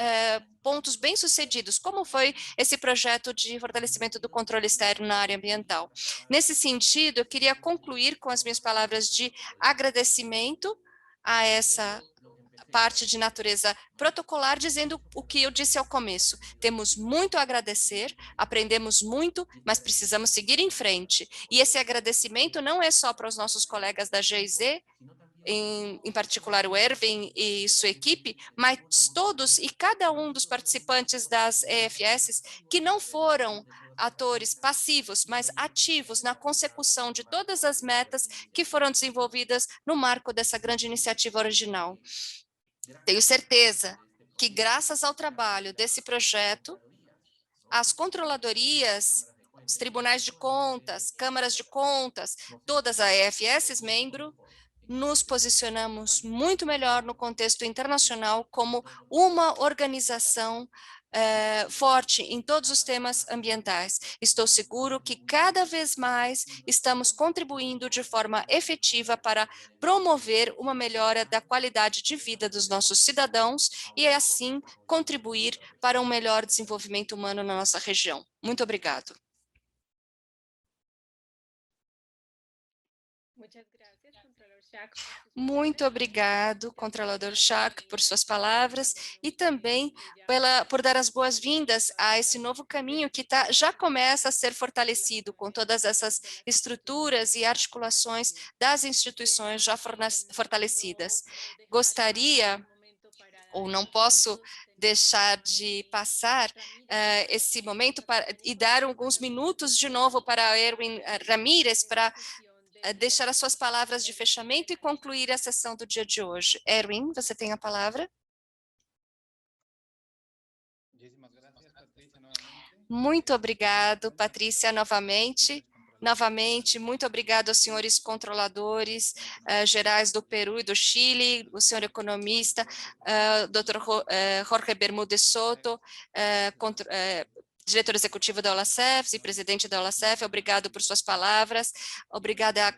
Speaker 3: pontos bem-sucedidos, como foi esse projeto de fortalecimento do controle externo na área ambiental. Nesse sentido, eu queria concluir com as minhas palavras de agradecimento a essa parte de natureza protocolar, dizendo o que eu disse ao começo. Temos muito a agradecer, aprendemos muito, mas precisamos seguir em frente. E esse agradecimento não é só para os nossos colegas da GIZ, em particular o Erwin e sua equipe, mas todos e cada um dos participantes das EFS que não foram atores passivos, mas ativos na consecução de todas as metas que foram desenvolvidas no marco dessa grande iniciativa original. Tenho certeza que, graças ao trabalho desse projeto, as controladorias, os tribunais de contas, câmaras de contas, todas as EFS membro, nos posicionamos muito melhor no contexto internacional como uma organização forte em todos os temas ambientais. Estou seguro que cada vez mais estamos contribuindo de forma efetiva para promover uma melhora da qualidade de vida dos nossos cidadãos e, assim, contribuir para um melhor desenvolvimento humano na nossa região. Muito obrigado. Muito obrigado, Controlador Schack, por suas palavras e também por dar as boas-vindas a esse novo caminho que já começa a ser fortalecido com todas essas estruturas e articulações das instituições já fortalecidas. Gostaria, ou não posso deixar de passar esse momento e dar alguns minutos de novo para Erwin Ramírez para deixar as suas palavras de fechamento e concluir a sessão do dia de hoje. Erwin, você tem a palavra. Muito obrigado, Patrícia, novamente. Novamente, muito obrigado aos senhores controladores gerais do Peru e do Chile, o senhor economista, Dr. Jorge Bermúdez Soto, diretor executivo da OLACEF e presidente da OLACEF, obrigado por suas palavras, obrigada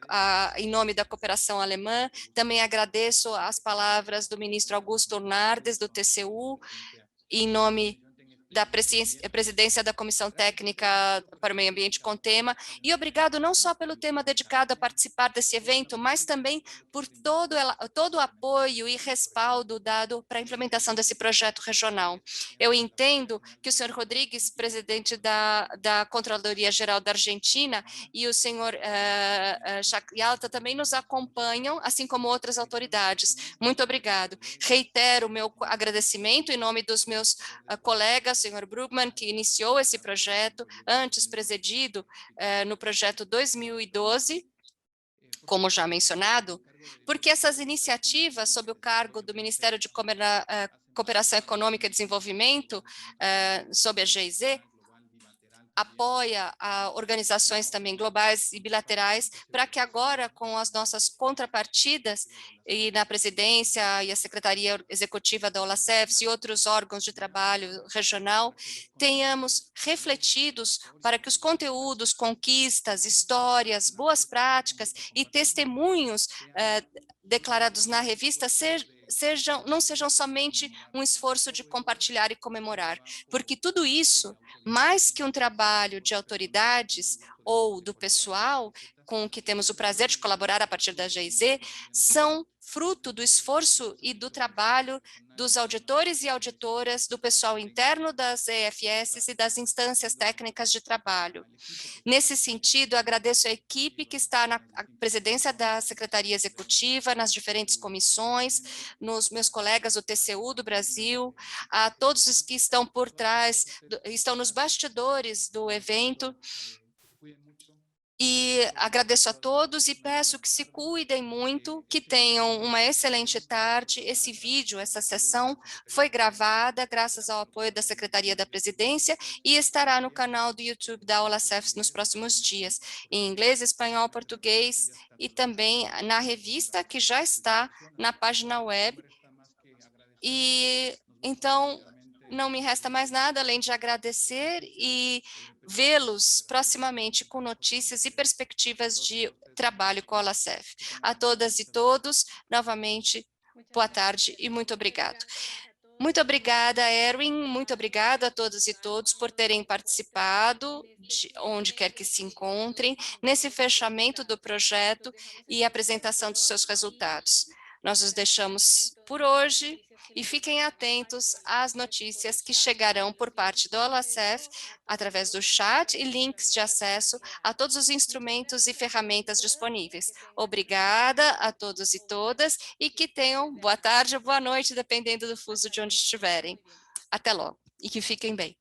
Speaker 3: em nome da cooperação alemã, também agradeço as palavras do ministro Augusto Nardes, do TCU, em nome da presidência da Comissão Técnica para o Meio Ambiente com tema, e obrigado não só pelo tema dedicado a participar desse evento, mas também por todo o apoio e respaldo dado para a implementação desse projeto regional. Eu entendo que o senhor Rodrigues, presidente da Controladoria Geral da Argentina, e o senhor Yalta também nos acompanham, assim como outras autoridades. Muito obrigado. Reitero o meu agradecimento em nome dos meus colegas, senhor Brugman, que iniciou esse projeto, antes presidido no projeto 2012, como já mencionado, porque essas iniciativas sob o cargo do Ministério de Cooperação Econômica e Desenvolvimento, sob a GIZ, apoia organizações também globais e bilaterais, para que agora, com as nossas contrapartidas, e na presidência e a Secretaria Executiva da OLACEF e outros órgãos de trabalho regional, tenhamos refletidos para que os conteúdos, conquistas, histórias, boas práticas e testemunhos declarados na revista não sejam somente um esforço de compartilhar e comemorar, porque tudo isso, mais que um trabalho de autoridades ou do pessoal com o que temos o prazer de colaborar a partir da GIZ, são fruto do esforço e do trabalho dos auditores e auditoras, do pessoal interno das EFS e das instâncias técnicas de trabalho. Nesse sentido, agradeço a equipe que está na presidência da Secretaria Executiva, nas diferentes comissões, nos meus colegas do TCU do Brasil, a todos os que estão por trás, estão nos bastidores do evento. E agradeço a todos e peço que se cuidem muito, que tenham uma excelente tarde. Esse vídeo, essa sessão, foi gravada graças ao apoio da Secretaria da Presidência e estará no canal do YouTube da OLACEF nos próximos dias, em inglês, espanhol, português e também na revista que já está na página web. E então, não me resta mais nada além de agradecer e vê-los proximamente com notícias e perspectivas de trabalho com a OLACEF. A todas e todos, novamente, boa tarde e muito obrigado. Muito obrigada, Erwin, muito obrigada a todos e todos por terem participado, onde quer que se encontrem, nesse fechamento do projeto e apresentação dos seus resultados. Nós os deixamos por hoje e fiquem atentos às notícias que chegarão por parte do OLACEF através do chat e links de acesso a todos os instrumentos e ferramentas disponíveis. Obrigada a todos e todas e que tenham boa tarde ou boa noite, dependendo do fuso de onde estiverem. Até logo e que fiquem bem.